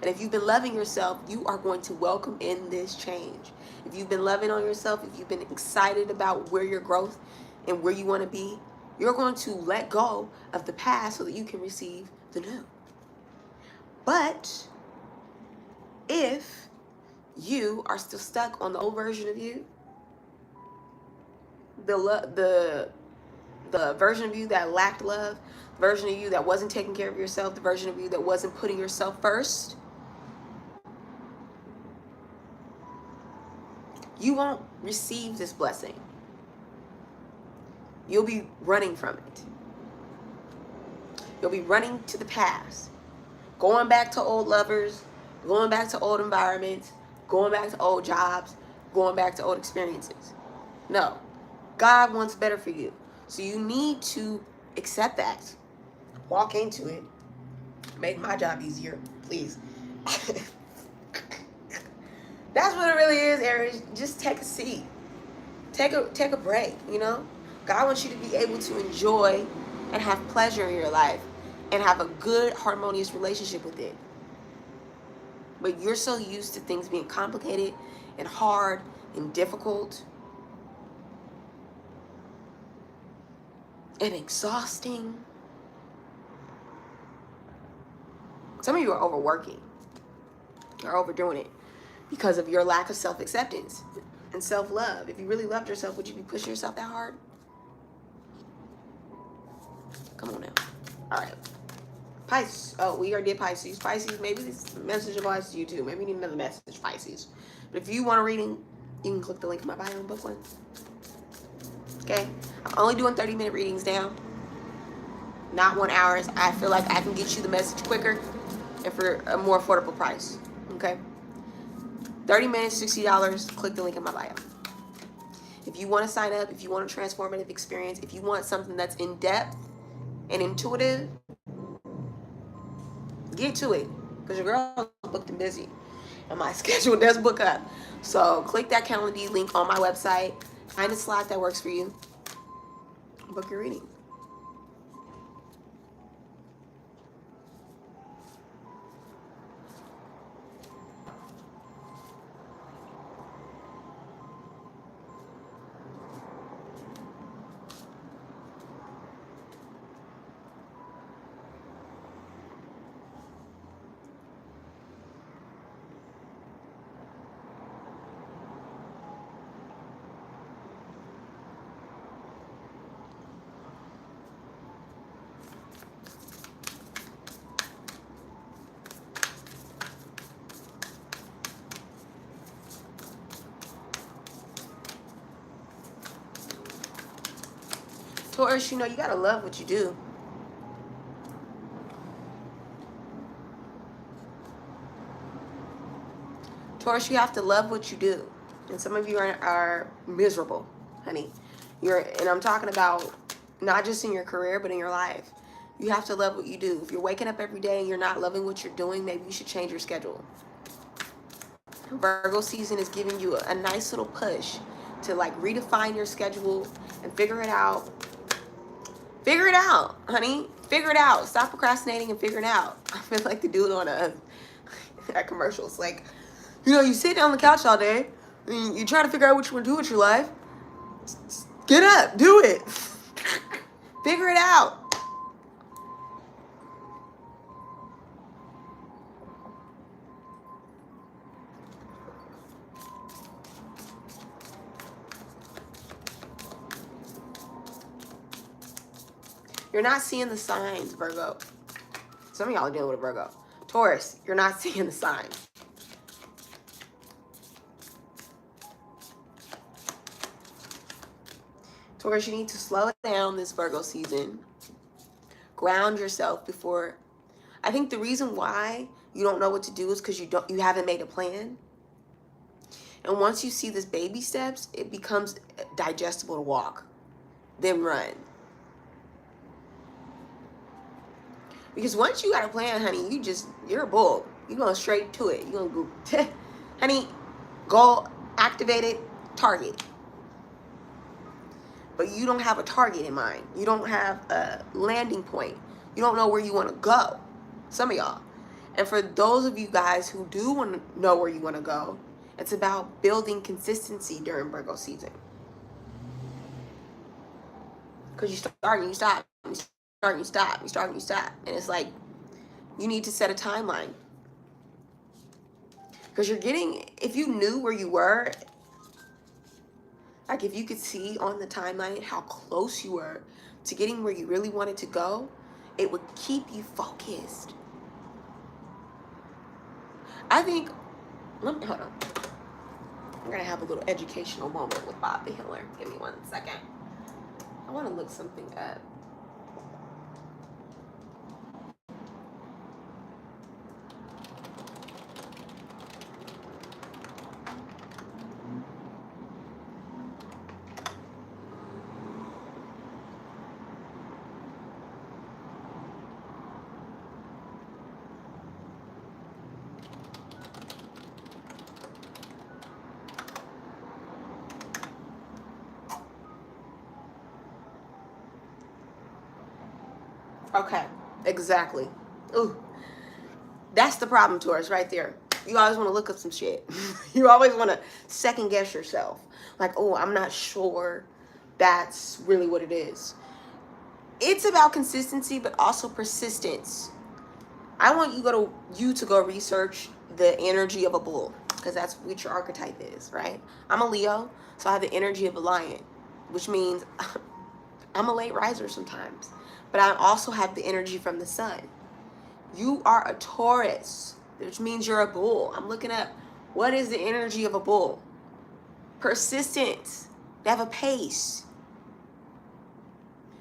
Speaker 1: And if you've been loving yourself, you are going to welcome in this change. If you've been loving on yourself, if you've been excited about where your growth and where you want to be, you're going to let go of the past so that you can receive the new. But if you are still stuck on the old version of you, the version of you that lacked love, the version of you that wasn't taking care of yourself, the version of you that wasn't putting yourself first, you won't receive this blessing. You'll be running from it. You'll be running to the past, going back to old lovers, going back to old environments, going back to old jobs, going back to old experiences. No, God wants better for you. So you need to accept that. Walk into it. Make my job easier, please. That's what it really is, Aries. Just take a seat. Take a break, you know? God wants you to be able to enjoy and have pleasure in your life and have a good, harmonious relationship with it. But you're so used to things being complicated and hard and difficult and exhausting. Some of you are overworking. You're overdoing it because of your lack of self-acceptance and self-love. If you really loved yourself, would you be pushing yourself that hard? Come on now. All right. Pisces. Oh, we already did Pisces. Pisces, maybe this message applies to you too. Maybe you need another message, Pisces. But if you want a reading, you can click the link in my bio and book one. Okay? I'm only doing 30-minute readings now. Not 1 hour. I feel like I can get you the message quicker and for a more affordable price. Okay? 30 minutes, $60. Click the link in my bio. If you want to sign up, if you want a transformative experience, if you want something that's in-depth and intuitive, get to it. Because your girl is booked and busy. And my schedule does book up. So click that Calendar link on my website. Find a slot that works for you. Book your reading. Taurus, you know, you gotta love what you do. Taurus, you have to love what you do. And some of you are miserable, honey. And I'm talking about not just in your career, but in your life. You have to love what you do. If you're waking up every day and you're not loving what you're doing, maybe you should change your schedule. Virgo season is giving you a nice little push to like redefine your schedule and figure it out. Figure it out, honey. Figure it out. Stop procrastinating and figure it out. I feel like the dude on that commercial. It's like, you know, you sit down on the couch all day and you try to figure out what you want to do with your life. Get up. Do it. Figure it out. You're not seeing the signs, Virgo. Some of y'all are dealing with a Virgo. Taurus, you're not seeing the signs. Taurus, you need to slow down this Virgo season. Ground yourself before. I think the reason why you don't know what to do is because you haven't made a plan. And once you see this baby steps, it becomes digestible to walk, then run. Because once you got a plan, honey, you're a bull. You're going straight to it. You're going to go, honey, goal, activated, target. But you don't have a target in mind. You don't have a landing point. You don't know where you want to go. Some of y'all. And for those of you guys who do want to know where you want to go, it's about building consistency during Virgo season. Because you start and you stop. You start and you stop. You start and you stop. And it's like, you need to set a timeline. Because if you knew where you were, like if you could see on the timeline how close you were to getting where you really wanted to go, it would keep you focused. I think, hold on. I'm going to have a little educational moment with Bob the Healer. Give me 1 second. I want to look something up. Okay, exactly. Ooh, that's the problem, Taurus, right there. You always want to look up some shit. You always want to second guess yourself. Like, oh, I'm not sure that's really what it is. It's about consistency, but also persistence. I want you to go research the energy of a bull, because that's what your archetype is, right? I'm a Leo, so I have the energy of a lion, which means I'm a late riser sometimes. But I also have the energy from the sun. You are a Taurus, which means you're a bull. I'm looking up, what is the energy of a bull? Persistence. They have a pace.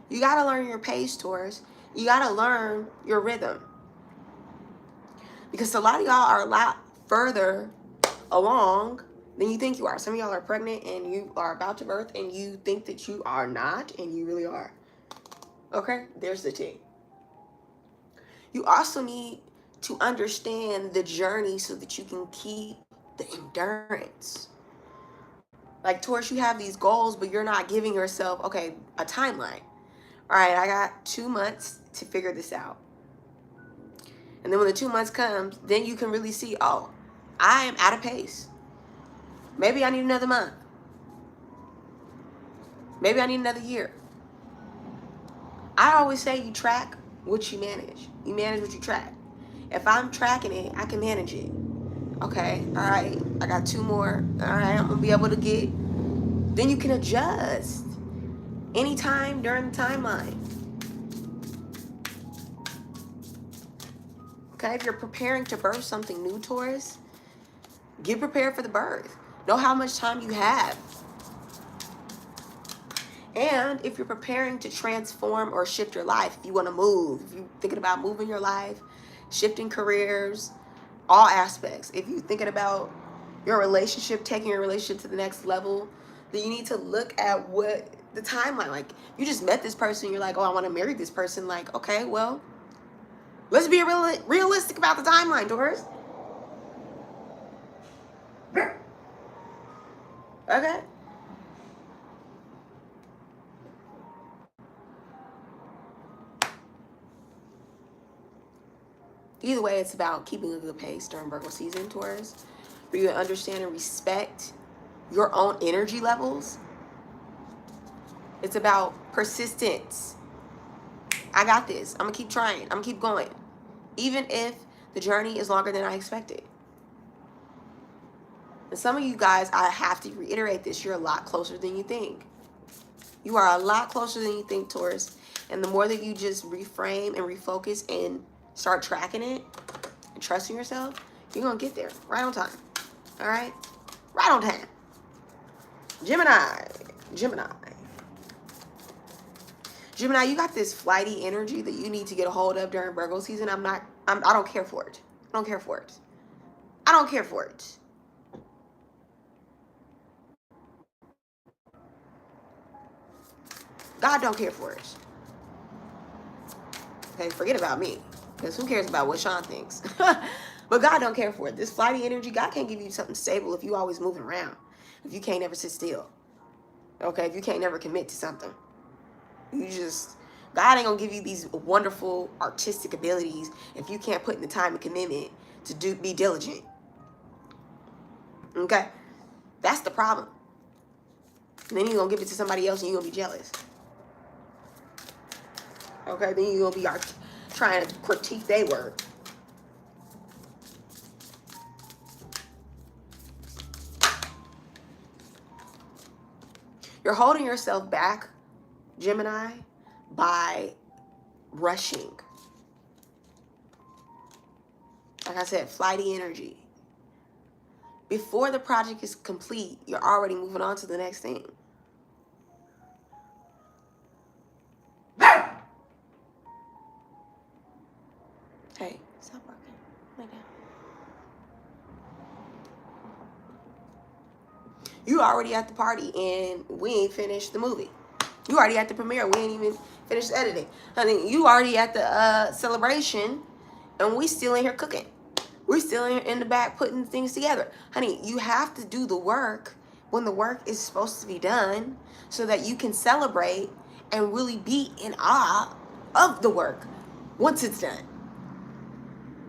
Speaker 1: You got to learn your pace, Taurus. You got to learn your rhythm. Because a lot of y'all are a lot further along than you think you are. Some of y'all are pregnant and you are about to birth and you think that you are not, and you really are. Okay, there's the T. You also need to understand the journey so that you can keep the endurance. Like Taurus, you have these goals, but you're not giving yourself, okay, a timeline. All right, I got 2 months to figure this out. And then when the 2 months comes, then you can really see, oh, I am out of pace. Maybe I need another month. Maybe I need another year. I always say you track what you manage. You manage what you track. If I'm tracking it, I can manage it. Okay, all right, I got 2 more. All right, I'm gonna be able to get. Then you can adjust anytime during the timeline. Okay, if you're preparing to birth something new, Taurus, get prepared for the birth. Know how much time you have. And if you're preparing to transform or shift your life, if you want to move, if you're thinking about moving your life, shifting careers, all aspects. If you're thinking about your relationship, taking your relationship to the next level, then you need to look at what the timeline, like you just met this person, you're like, oh, I want to marry this person. Like, okay, well, let's be realistic about the timeline, Taurus. Okay. Either way, it's about keeping a good pace during Virgo season, Taurus, for you to understand and respect your own energy levels. It's about persistence. I got this. I'm going to keep trying. I'm going to keep going. Even if the journey is longer than I expected. And some of you guys, I have to reiterate this, you're a lot closer than you think. You are a lot closer than you think, Taurus. And the more that you just reframe and refocus and start tracking it and trusting yourself, you're going to get there right on time. All right? Right on time. Gemini. Gemini, you got this flighty energy that you need to get a hold of during Virgo season. I don't care for it. I don't care for it. I don't care for it. God don't care for it. Okay, forget about me. Because who cares about what Sean thinks? But God don't care for it. This flighty energy, God can't give you something stable if you always moving around. If you can't ever sit still. Okay, if you can't never commit to something. God ain't gonna give you these wonderful artistic abilities if you can't put in the time and commitment to be diligent. Okay? That's the problem. And then you're gonna give it to somebody else and you're gonna be jealous. Okay, then you're gonna be trying to critique their work. You're holding yourself back, Gemini, by rushing. Like I said, flighty energy. Before the project is complete, you're already moving on to the next thing. Hey, stop working. Lay down. You already at the party and we ain't finished the movie. You already at the premiere. We ain't even finished editing. Honey, you already at the celebration and we still in here cooking. We're still in the back putting things together. Honey, you have to do the work when the work is supposed to be done so that you can celebrate and really be in awe of the work once it's done.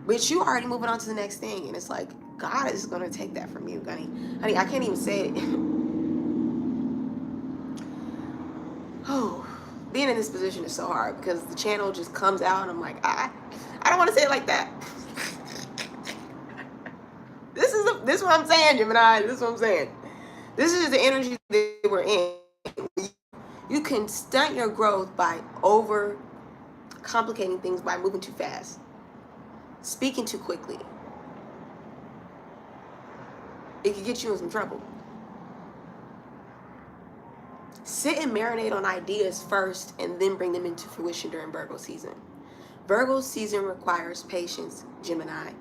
Speaker 1: But you already moving on to the next thing. And it's like, God is going to take that from you, honey. Honey, I can't even say it. Oh, being in this position is so hard because the channel just comes out and I'm like, I don't want to say it like that. This is what I'm saying, Gemini. This is what I'm saying. This is the energy that we're in. You can stunt your growth by over complicating things by moving too fast, speaking too quickly. It could get you in some trouble. Sit and marinate on ideas first and then bring them into fruition during Virgo season. Virgo season requires patience, Gemini.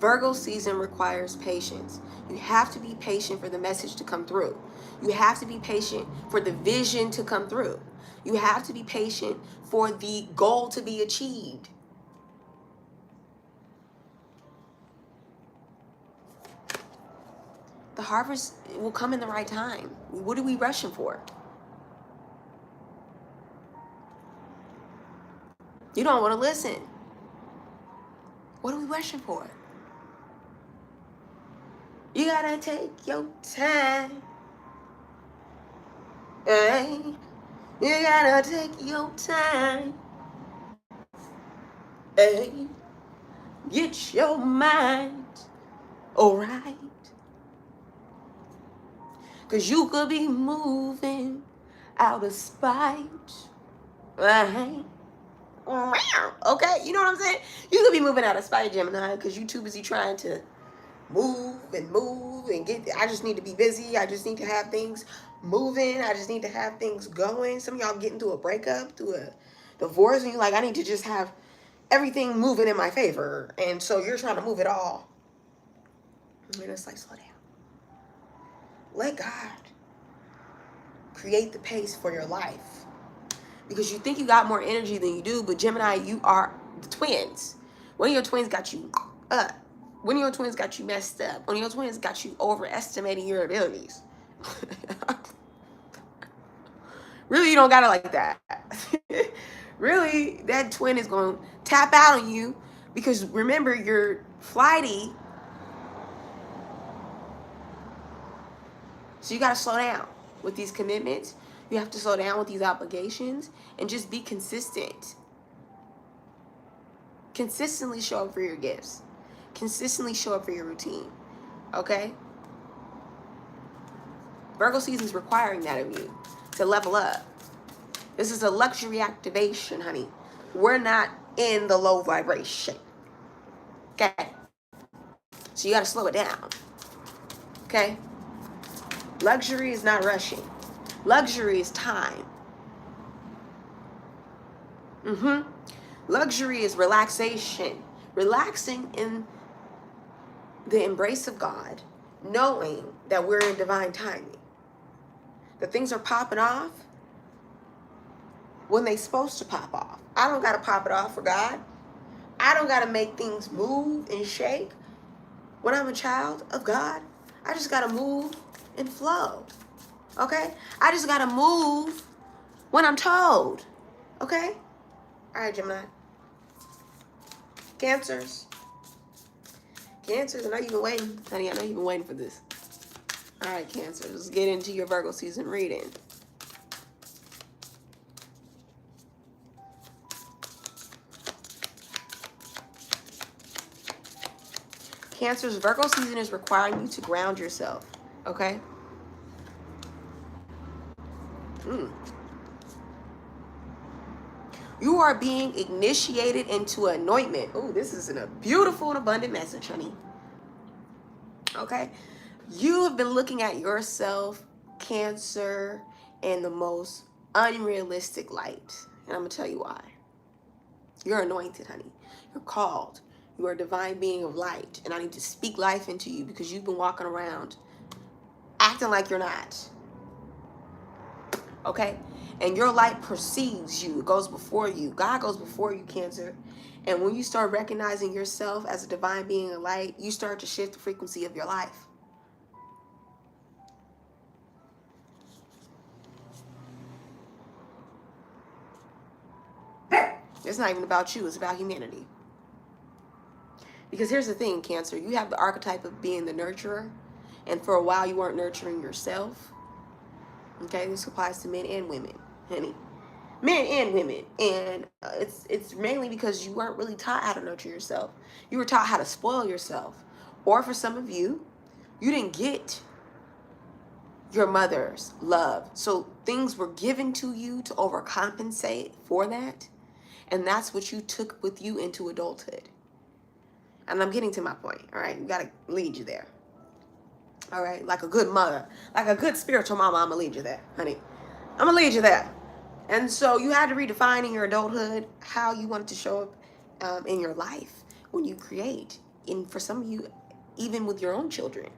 Speaker 1: Virgo season requires patience. You have to be patient for the message to come through. You have to be patient for the vision to come through. You have to be patient for the goal to be achieved. The harvest will come in the right time. What are we rushing for? You don't want to listen. What are we rushing for? You gotta take your time. Hey, you gotta take your time. Hey, get your mind alright. Cause you could be moving out of spite. Okay, you know what I'm saying? You could be moving out of spite, Gemini, because you're too busy trying to move and get. I just need to be busy. I just need to have things moving. I just need to have things going. Some of y'all getting through a breakup, through a divorce, and you're like, I need to just have everything moving in my favor. And so you're trying to move it all. And it's like, slow down. Let God create the pace for your life. Because you think you got more energy than you do, but Gemini, you are the twins. One of your twins got you up. One of your twins got you messed up. One of your twins got you overestimating your abilities. Really, you don't got it like that. Really, that twin is going to tap out on you because remember, you're flighty. So you got to slow down with these commitments. You have to slow down with these obligations and just be consistent. Consistently show up for your gifts. Consistently show up for your routine. Okay? Virgo season is requiring that of you to level up. This is a luxury activation, honey. We're not in the low vibration. Okay? So you got to slow it down. Okay? Luxury is not rushing. Luxury is time. Luxury is relaxation. Relaxing in the embrace of God, knowing that we're in divine timing. That things are popping off when they're supposed to pop off. I don't got to pop it off for God. I don't got to make things move and shake. When I'm a child of God, I just got to move and flow. Okay? I just got to move when I'm told. Okay? All right, Gemini. Cancers. Cancers, I know you've been waiting. Honey, I know you've been waiting for this. All right, Cancer, let's get into your Virgo season reading. Cancer's Virgo season is requiring you to ground yourself, okay? You are being initiated into anointment. Oh, this is a beautiful and abundant message, honey. Okay? You have been looking at yourself, Cancer, in the most unrealistic light. And I'm going to tell you why. You're anointed, honey. You're called. You are a divine being of light. And I need to speak life into you because you've been walking around acting like you're not. Okay? And your light precedes you. It goes before you. God goes before you, Cancer. And when you start recognizing yourself as a divine being of light, you start to shift the frequency of your life. It's not even about you. It's about humanity. Because here's the thing, Cancer. You have the archetype of being the nurturer. And for a while, you weren't nurturing yourself. Okay? This applies to men and women, honey. Men and women. And it's mainly because you weren't really taught how to nurture yourself. You were taught how to spoil yourself. Or for some of you, you didn't get your mother's love. So things were given to you to overcompensate for that. And that's what you took with you into adulthood. And I'm getting to my point, all right? You got to lead you there. All right? Like a good mother, like a good spiritual mama, I'm going to lead you there, honey. I'm going to lead you there. And so you had to redefine in your adulthood how you wanted to show up in your life when you create. And for some of you, even with your own children.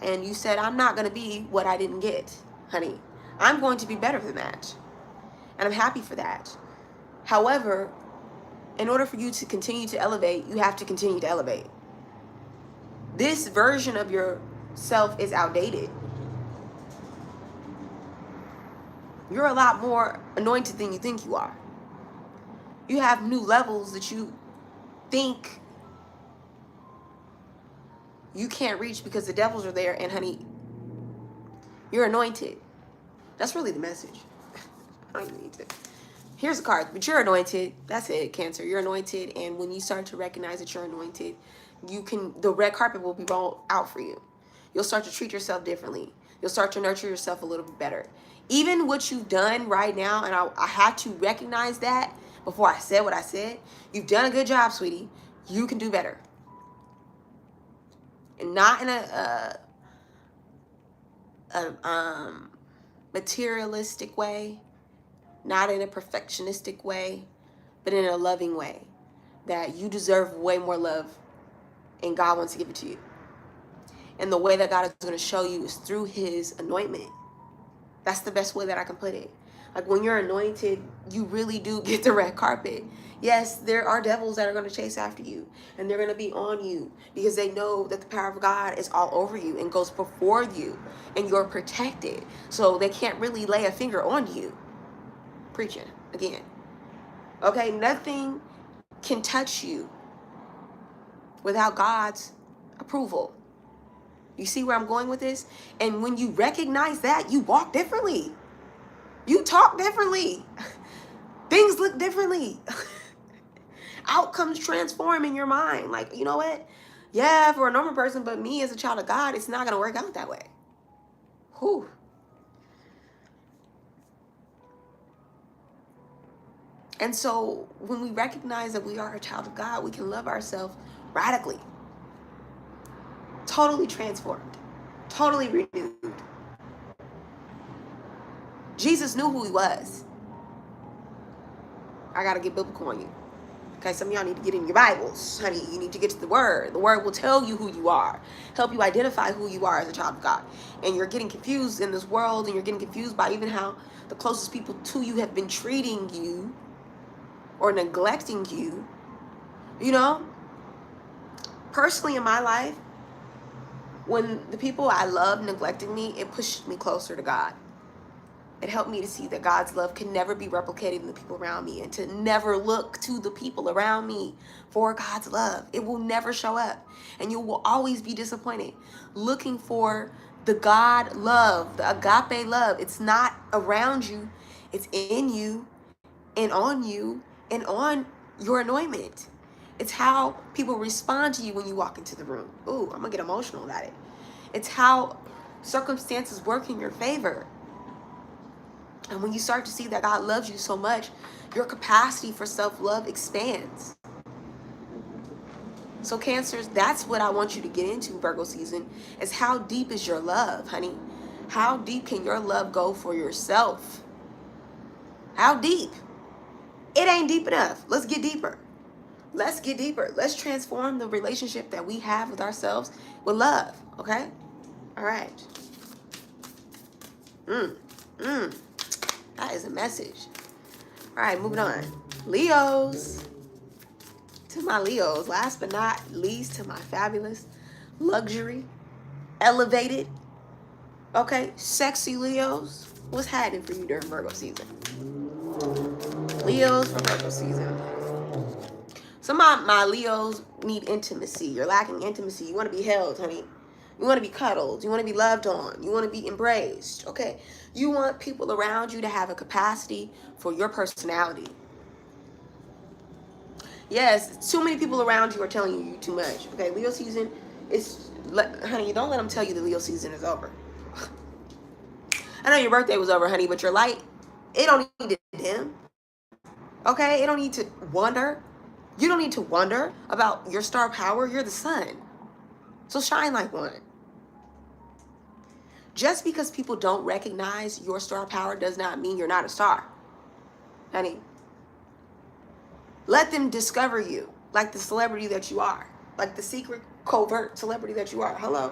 Speaker 1: And you said, I'm not going to be what I didn't get, honey. I'm going to be better than that. And I'm happy for that. However, in order for you to continue to elevate, you have to continue to elevate. This version of yourself is outdated. You're a lot more anointed than you think you are. You have new levels that you think you can't reach because the devils are there. And honey, you're anointed. That's really the message. I don't even need to. Here's the card, but you're anointed. That's it, Cancer. You're anointed, and when you start to recognize that you're anointed, the red carpet will be rolled out for you. You'll start to treat yourself differently. You'll start to nurture yourself a little bit better. Even what you've done right now, and I had to recognize that before I said what I said. You've done a good job, sweetie. You can do better. And not in a materialistic way. Not in a perfectionistic way, but in a loving way. That you deserve way more love, and God wants to give it to you. And the way that God is going to show you is through his anointment. That's the best way that I can put it. Like when you're anointed, you really do get the red carpet. Yes, there are devils that are going to chase after you, and they're going to be on you because they know that the power of God is all over you and goes before you, and you're protected. So they can't really lay a finger on you. Preaching again. Okay, nothing can touch you without God's approval. You see where I'm going with this? And when you recognize that, you walk differently. You talk differently. Things look differently. Outcomes transform in your mind. Like, you know what? Yeah, for a normal person, but me as a child of God, it's not going to work out that way. Whew. And so when we recognize that we are a child of God, we can love ourselves radically, totally transformed, totally renewed. Jesus knew who he was. I got to get biblical on you. Okay, some of y'all need to get in your Bibles. Honey, you need to get to the Word. The Word will tell you who you are, help you identify who you are as a child of God. And you're getting confused in this world, and you're getting confused by even how the closest people to you have been treating you or neglecting you. You know, personally in my life, when the people I love neglected me, it pushed me closer to God. It helped me to see that God's love can never be replicated in the people around me, and to never look to the people around me for God's love. It will never show up, and you will always be disappointed looking for the God love, the agape love. It's not around you. It's in you and on your anointment. It's how people respond to you when you walk into the room. Ooh, I'm gonna get emotional about it. It's how circumstances work in your favor. And when you start to see that God loves you so much, your capacity for self-love expands. So Cancers, that's what I want you to get into, Virgo season, is how deep is your love, honey? How deep can your love go for yourself? How deep? It ain't deep enough. Let's get deeper. Let's get deeper. Let's transform the relationship that we have with ourselves with love, okay? All right. That is a message. All right, moving on. Leos. To my Leos, last but not least, to my fabulous, luxury, elevated, okay, sexy Leos. What's happening for you during Virgo season? Leos for Virgo season. Some of my Leos need intimacy. You're lacking intimacy. You want to be held, honey. You want to be cuddled. You want to be loved on. You want to be embraced, okay? You want people around you to have a capacity for your personality. Yes, too many people around you are telling you too much, okay? Leo season is, honey, don't let them tell you the Leo season is over. I know your birthday was over, honey, but your light, it don't need to dim, okay? It don't need to wonder. You don't need to wonder about your star power. You're the sun. So shine like one. Just because people don't recognize your star power does not mean you're not a star, honey. Let them discover you like the celebrity that you are, like the secret, covert celebrity that you are. Hello.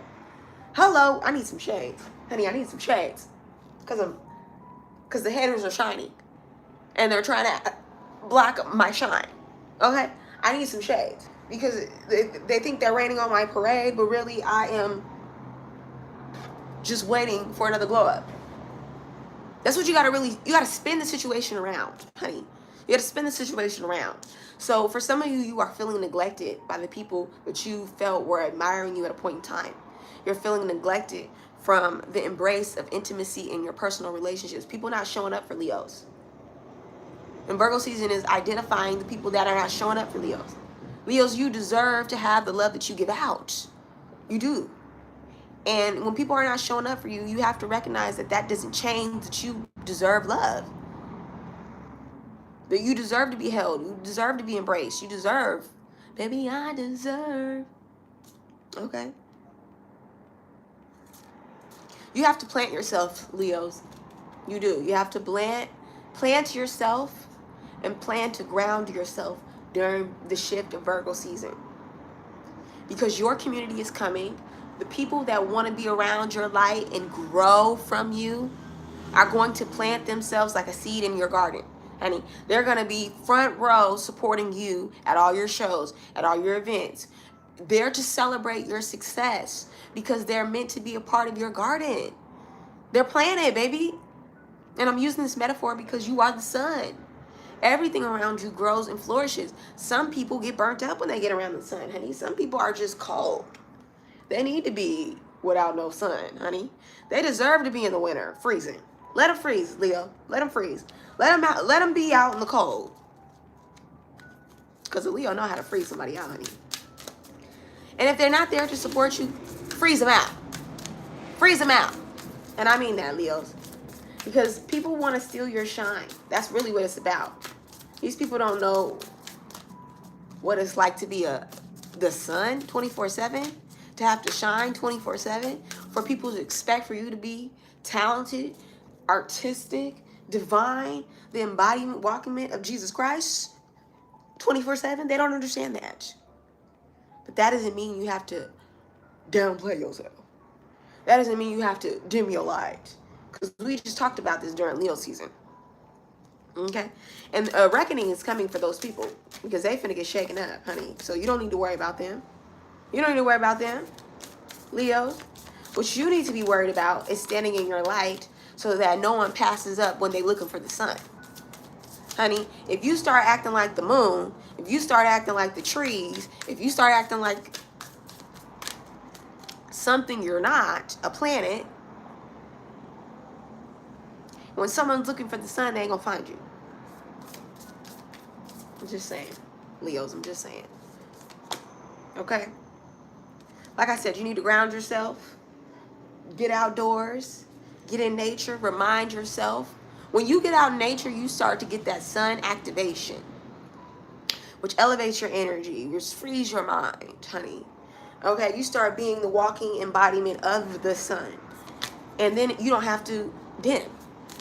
Speaker 1: Hello. I need some shades. Honey, I need some shades. Because the haters are shining. And they're trying to block my shine. Okay? I need some shades. Because they think they're raining on my parade, but really I am just waiting for another glow up. That's what you gotta spin the situation around, honey. You got to spin the situation around. So for some of you, you are feeling neglected by the people that you felt were admiring you at a point in time. You're feeling neglected from the embrace of intimacy in your personal relationships. People not showing up for Leos. And Virgo season is identifying the people that are not showing up for Leos. Leos, you deserve to have the love that you give out. You do. And when people are not showing up for you, you have to recognize that that doesn't change that you deserve love. That you deserve to be held. You deserve to be embraced. You deserve. Baby, I deserve. Okay. You have to plant yourself, Leos. You do. You have to plant yourself and plan to ground yourself during the shift of Virgo season. Because your community is coming. The people that want to be around your light and grow from you are going to plant themselves like a seed in your garden. Honey, they're going to be front row supporting you at all your shows, at all your events. They're to celebrate your success because they're meant to be a part of your garden. They're planted, baby. And I'm using this metaphor because you are the sun. Everything around you grows and flourishes. Some people get burnt up when they get around the sun, honey. Some people are just cold. They need to be without no sun, honey. They deserve to be in the winter, freezing. Let them freeze, Leo. Let them freeze. Let them be out in the cold. Because a Leo know how to freeze somebody out, honey. And if they're not there to support you, freeze them out. Freeze them out. And I mean that, Leos. Because people want to steal your shine. That's really what it's about. These people don't know what it's like to be the sun 24/7, to have to shine 24/7, for people to expect for you to be talented, artistic, divine, the embodiment, walkment of Jesus Christ 24/7. They don't understand that. But that doesn't mean you have to downplay yourself. That doesn't mean you have to dim your light. Because we just talked about this during Leo season. Okay? And a reckoning is coming for those people because they finna get shaken up, honey. So you don't need to worry about them. You don't need to worry about them, Leo. What you need to be worried about is standing in your light so that no one passes up when they're looking for the sun. Honey, if you start acting like the moon, if you start acting like the trees, if you start acting like something you're not, a planet, when someone's looking for the sun, they ain't gonna find you. I'm just saying. Leos, I'm just saying. Okay? Like I said, you need to ground yourself. Get outdoors. Get in nature. Remind yourself. When you get out in nature, you start to get that sun activation, which elevates your energy, which frees your mind, honey. Okay? You start being the walking embodiment of the sun. And then you don't have to dim.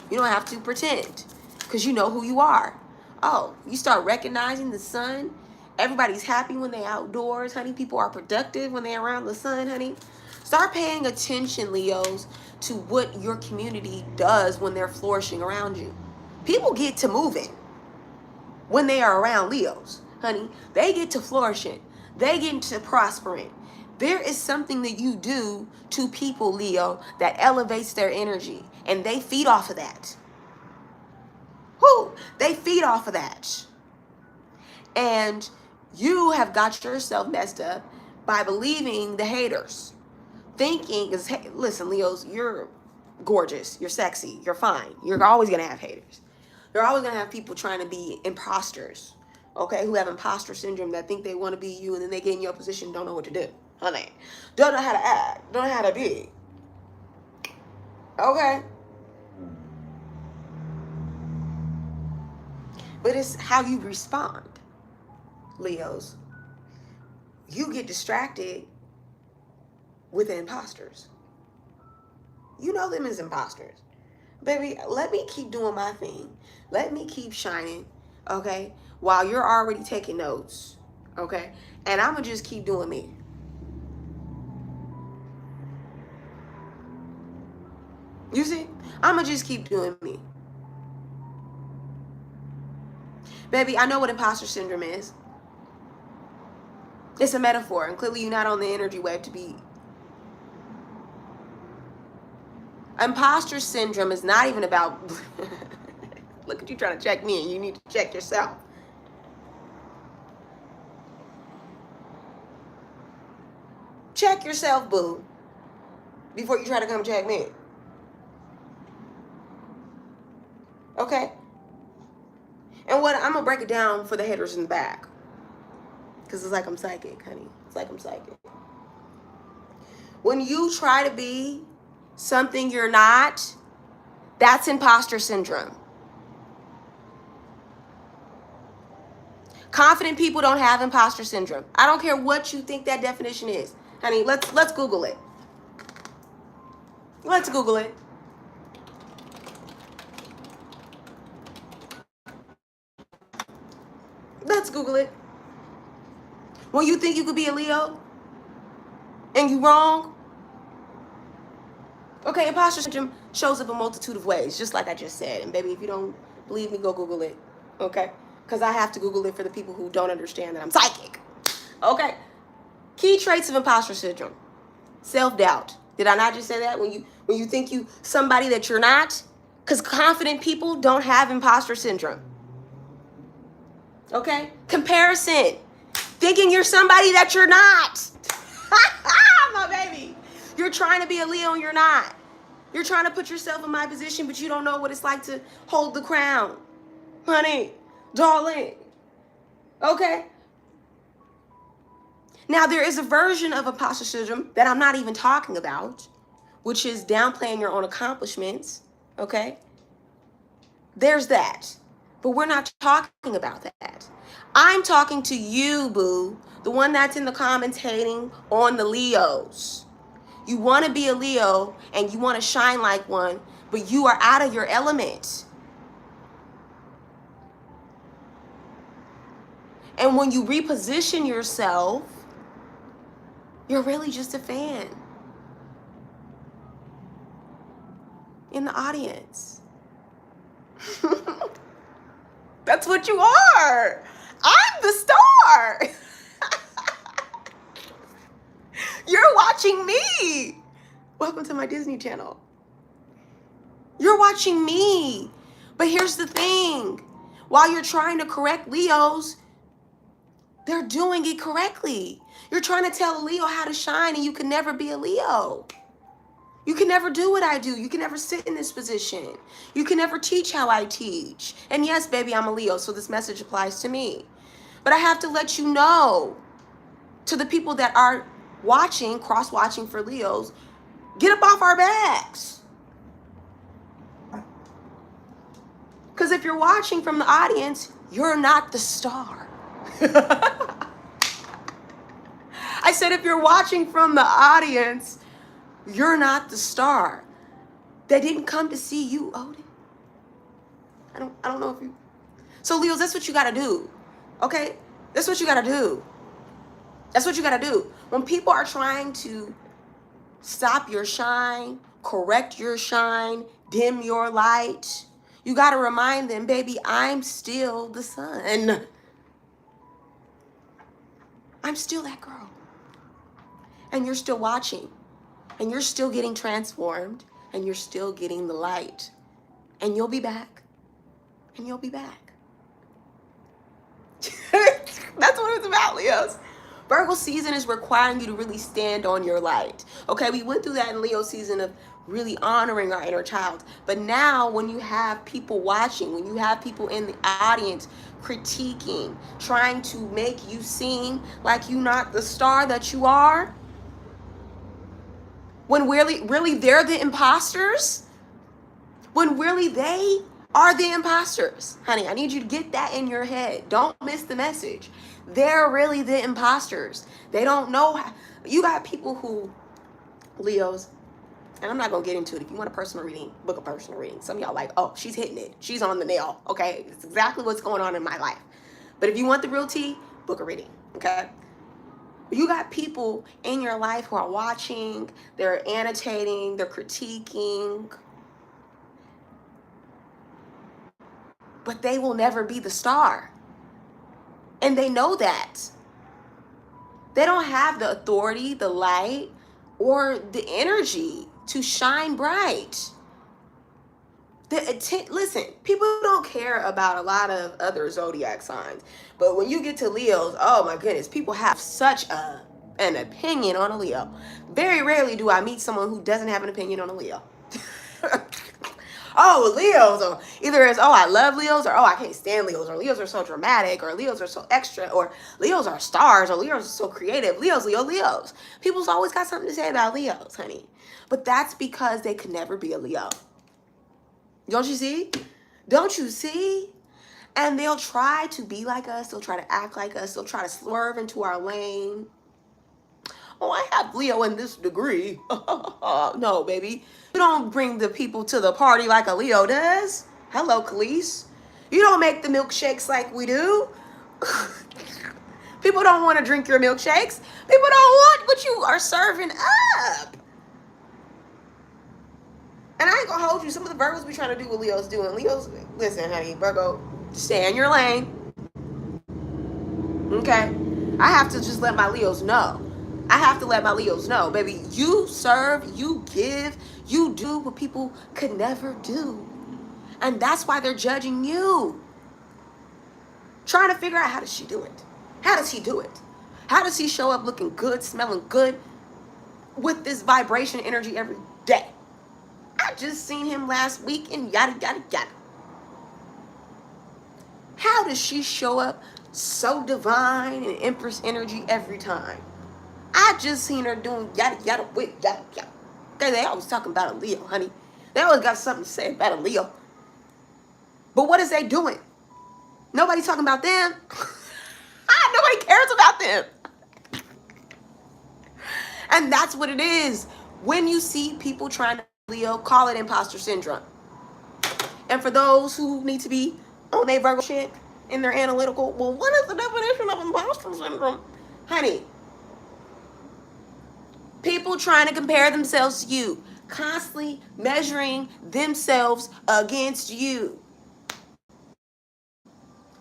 Speaker 1: You don't have to pretend because you know who you are. Oh, you start recognizing the sun. Everybody's happy when they're outdoors, honey. People are productive when they're around the sun, honey. Start paying attention, Leos, to what your community does when they're flourishing around you. People get to moving when they are around Leos, honey. They get to flourishing. They get to prospering. There is something that you do to people, Leo, that elevates their energy, and they feed off of that. Whoo! They feed off of that. And you have got yourself messed up by believing the haters. Thinking, because, hey, listen, Leos, you're gorgeous, you're sexy, you're fine. You're always going to have haters. You're always going to have people trying to be imposters, okay, who have imposter syndrome that think they want to be you, and then they get in your position, don't know what to do. Honey, don't know how to act, don't know how to be. Okay? But it's how you respond, Leos. You get distracted with the imposters. You know them as imposters. Baby, let me keep doing my thing. Let me keep shining, okay? While you're already taking notes, okay? And I'm going to just keep doing me. You see? I'm going to just keep doing me. Baby, I know what imposter syndrome is. It's a metaphor, and clearly you're not on the energy wave to be. Imposter syndrome is not even about. Look at you trying to check me, and you need to check yourself. Check yourself, boo, before you try to come check me. Okay? And what I'm going to break it down for the haters in the back. Because it's like I'm psychic, honey. It's like I'm psychic. When you try to be something you're not, that's imposter syndrome. Confident people don't have imposter syndrome. I don't care what you think that definition is. Honey, let's Google it. Let's Google it. Let's Google it. When you think you could be a Leo and you wrong. Okay, imposter syndrome shows up a multitude of ways, just like I just said. And baby, if you don't believe me, go Google it. Okay? Because I have to Google it for the people who don't understand that I'm psychic. Okay? Key traits of imposter syndrome. Self-doubt. Did I not just say that? When you think you somebody that you're not? Because confident people don't have imposter syndrome. Okay? Comparison. Thinking you're somebody that you're not. My baby. You're trying to be a Leo and you're not. You're trying to put yourself in my position, but you don't know what it's like to hold the crown. Honey, darling. Okay? Now, there is a version of imposter syndrome that I'm not even talking about, which is downplaying your own accomplishments. Okay? There's that. But we're not talking about that. I'm talking to you, boo, the one that's in the comments hating on the Leos. You want to be a Leo and you want to shine like one, but you are out of your element. And when you reposition yourself, you're really just a fan in the audience. That's what you are. I'm the star. You're watching me. Welcome to my Disney Channel. You're watching me. But here's the thing. While you're trying to correct Leos, they're doing it correctly. You're trying to tell a Leo how to shine and you can never be a Leo. You can never do what I do. You can never sit in this position. You can never teach how I teach. And yes, baby, I'm a Leo, so this message applies to me. But I have to let you know, to the people that are watching, cross-watching for Leos, get up off our backs. Because if you're watching from the audience, you're not the star. I said if you're watching from the audience, you're not the star. They didn't come to see you, Odin. I don't know if you... So Leos, that's what you got to do. Okay? That's what you got to do. That's what you got to do. When people are trying to stop your shine, correct your shine, dim your light, you got to remind them, baby, I'm still the sun. I'm still that girl. And you're still watching. And you're still getting transformed. And you're still getting the light. And you'll be back. And you'll be back. That's what it's about, Leos. Virgo season is requiring you to really stand on your light. Okay, we went through that in Leo season of really honoring our inner child. But now when you have people watching, when you have people in the audience critiquing, trying to make you seem like you're not the star that you are, when really they're the imposters, when really they are the imposters. Honey, I need you to get that in your head. Don't miss the message. They're really the imposters. They don't know how. You got people who, Leos, and I'm not going to get into it. If you want a personal reading, book a personal reading. Some of y'all like, oh, she's hitting it. She's on the nail. Okay, it's exactly what's going on in my life. But if you want the real tea, book a reading. Okay? You got people in your life who are watching, they're annotating, they're critiquing, but they will never be the star. And they know that. They don't have the authority, the light, or the energy to shine bright. Listen, people don't care about a lot of other zodiac signs. But when you get to Leos, oh my goodness, people have such an opinion on a Leo. Very rarely do I meet someone who doesn't have an opinion on a Leo. Oh, Leos, or either it's, oh, I love Leos, or oh, I can't stand Leos, or Leos are so dramatic, or Leos are so extra, or Leos are stars, or Leos are so creative. Leos. People's always got something to say about Leos, honey. But that's because they could never be a Leo. Don't you see? Don't you see? And they'll try to be like us. They'll try to act like us. They'll try to swerve into our lane. Oh, I have Leo in this degree. No, baby. You don't bring the people to the party like a Leo does. Hello, Khalees. You don't make the milkshakes like we do. People don't want to drink your milkshakes. People don't want what you are serving up. And I ain't gonna hold you. Some of the Virgos be trying to do what Leo's doing. Leo's, listen, honey, Virgo, stay in your lane. Okay? I have to just let my Leos know. I have to let my Leos know, baby, you serve, you give, you do what people could never do. And that's why they're judging you. Trying to figure out, how does she do it? How does he do it? How does he show up looking good, smelling good, with this vibration energy every day? I just seen him last week and yada, yada, yada. How does she show up so divine and Empress energy every time? I just seen her doing yada, yada, with yada, yada. They always talking about a Leo, honey. They always got something to say about a Leo. But what is they doing? Nobody's talking about them. Nobody cares about them. And that's what it is. When you see people trying to Leo, call it imposter syndrome. And for those who need to be on their Virgo shit in their analytical, well, what is the definition of imposter syndrome? Honey, people trying to compare themselves to you, constantly measuring themselves against you,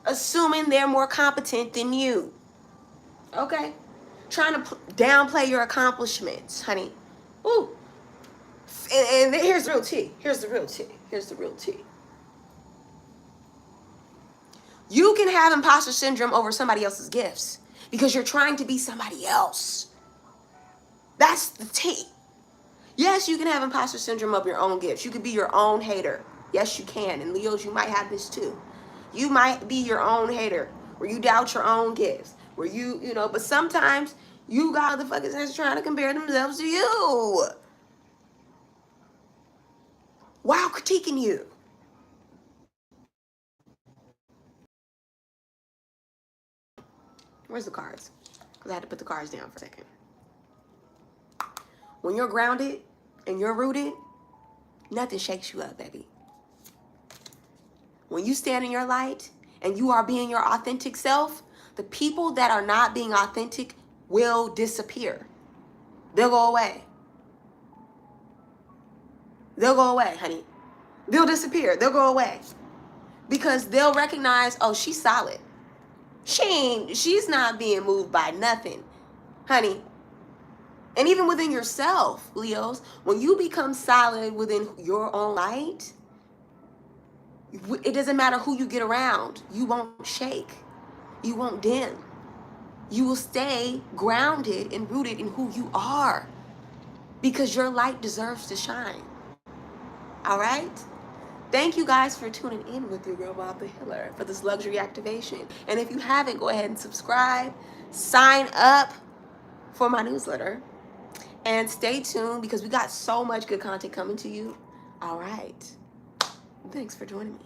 Speaker 1: assuming they're more competent than you. Okay? Trying to downplay your accomplishments, honey. Ooh. And here's the real tea. Here's the real tea. Here's the real tea. You can have imposter syndrome over somebody else's gifts because you're trying to be somebody else. That's the tea. Yes, you can have imposter syndrome of your own gifts. You could be your own hater. Yes, you can. And Leos, you might have this too. You might be your own hater where you doubt your own gifts, where you know, but sometimes you got motherfuckers that's trying to compare themselves to you while critiquing you. Where's the cards? Because I had to put the cards down for a second. When you're grounded and you're rooted, nothing shakes you up, baby. When you stand in your light and you are being your authentic self, the people that are not being authentic will disappear. They'll go away. They'll go away, honey. They'll disappear. They'll go away. Because they'll recognize, oh, she's solid. She's not being moved by nothing, honey. And even within yourself, Leos, when you become solid within your own light, it doesn't matter who you get around. You won't shake. You won't dim. You will stay grounded and rooted in who you are because your light deserves to shine. All right? Thank you guys for tuning in with your girl Bob the Healer for this luxury activation. And if you haven't, go ahead and subscribe, sign up for my newsletter, and stay tuned because we got so much good content coming to you. All right. Thanks for joining me.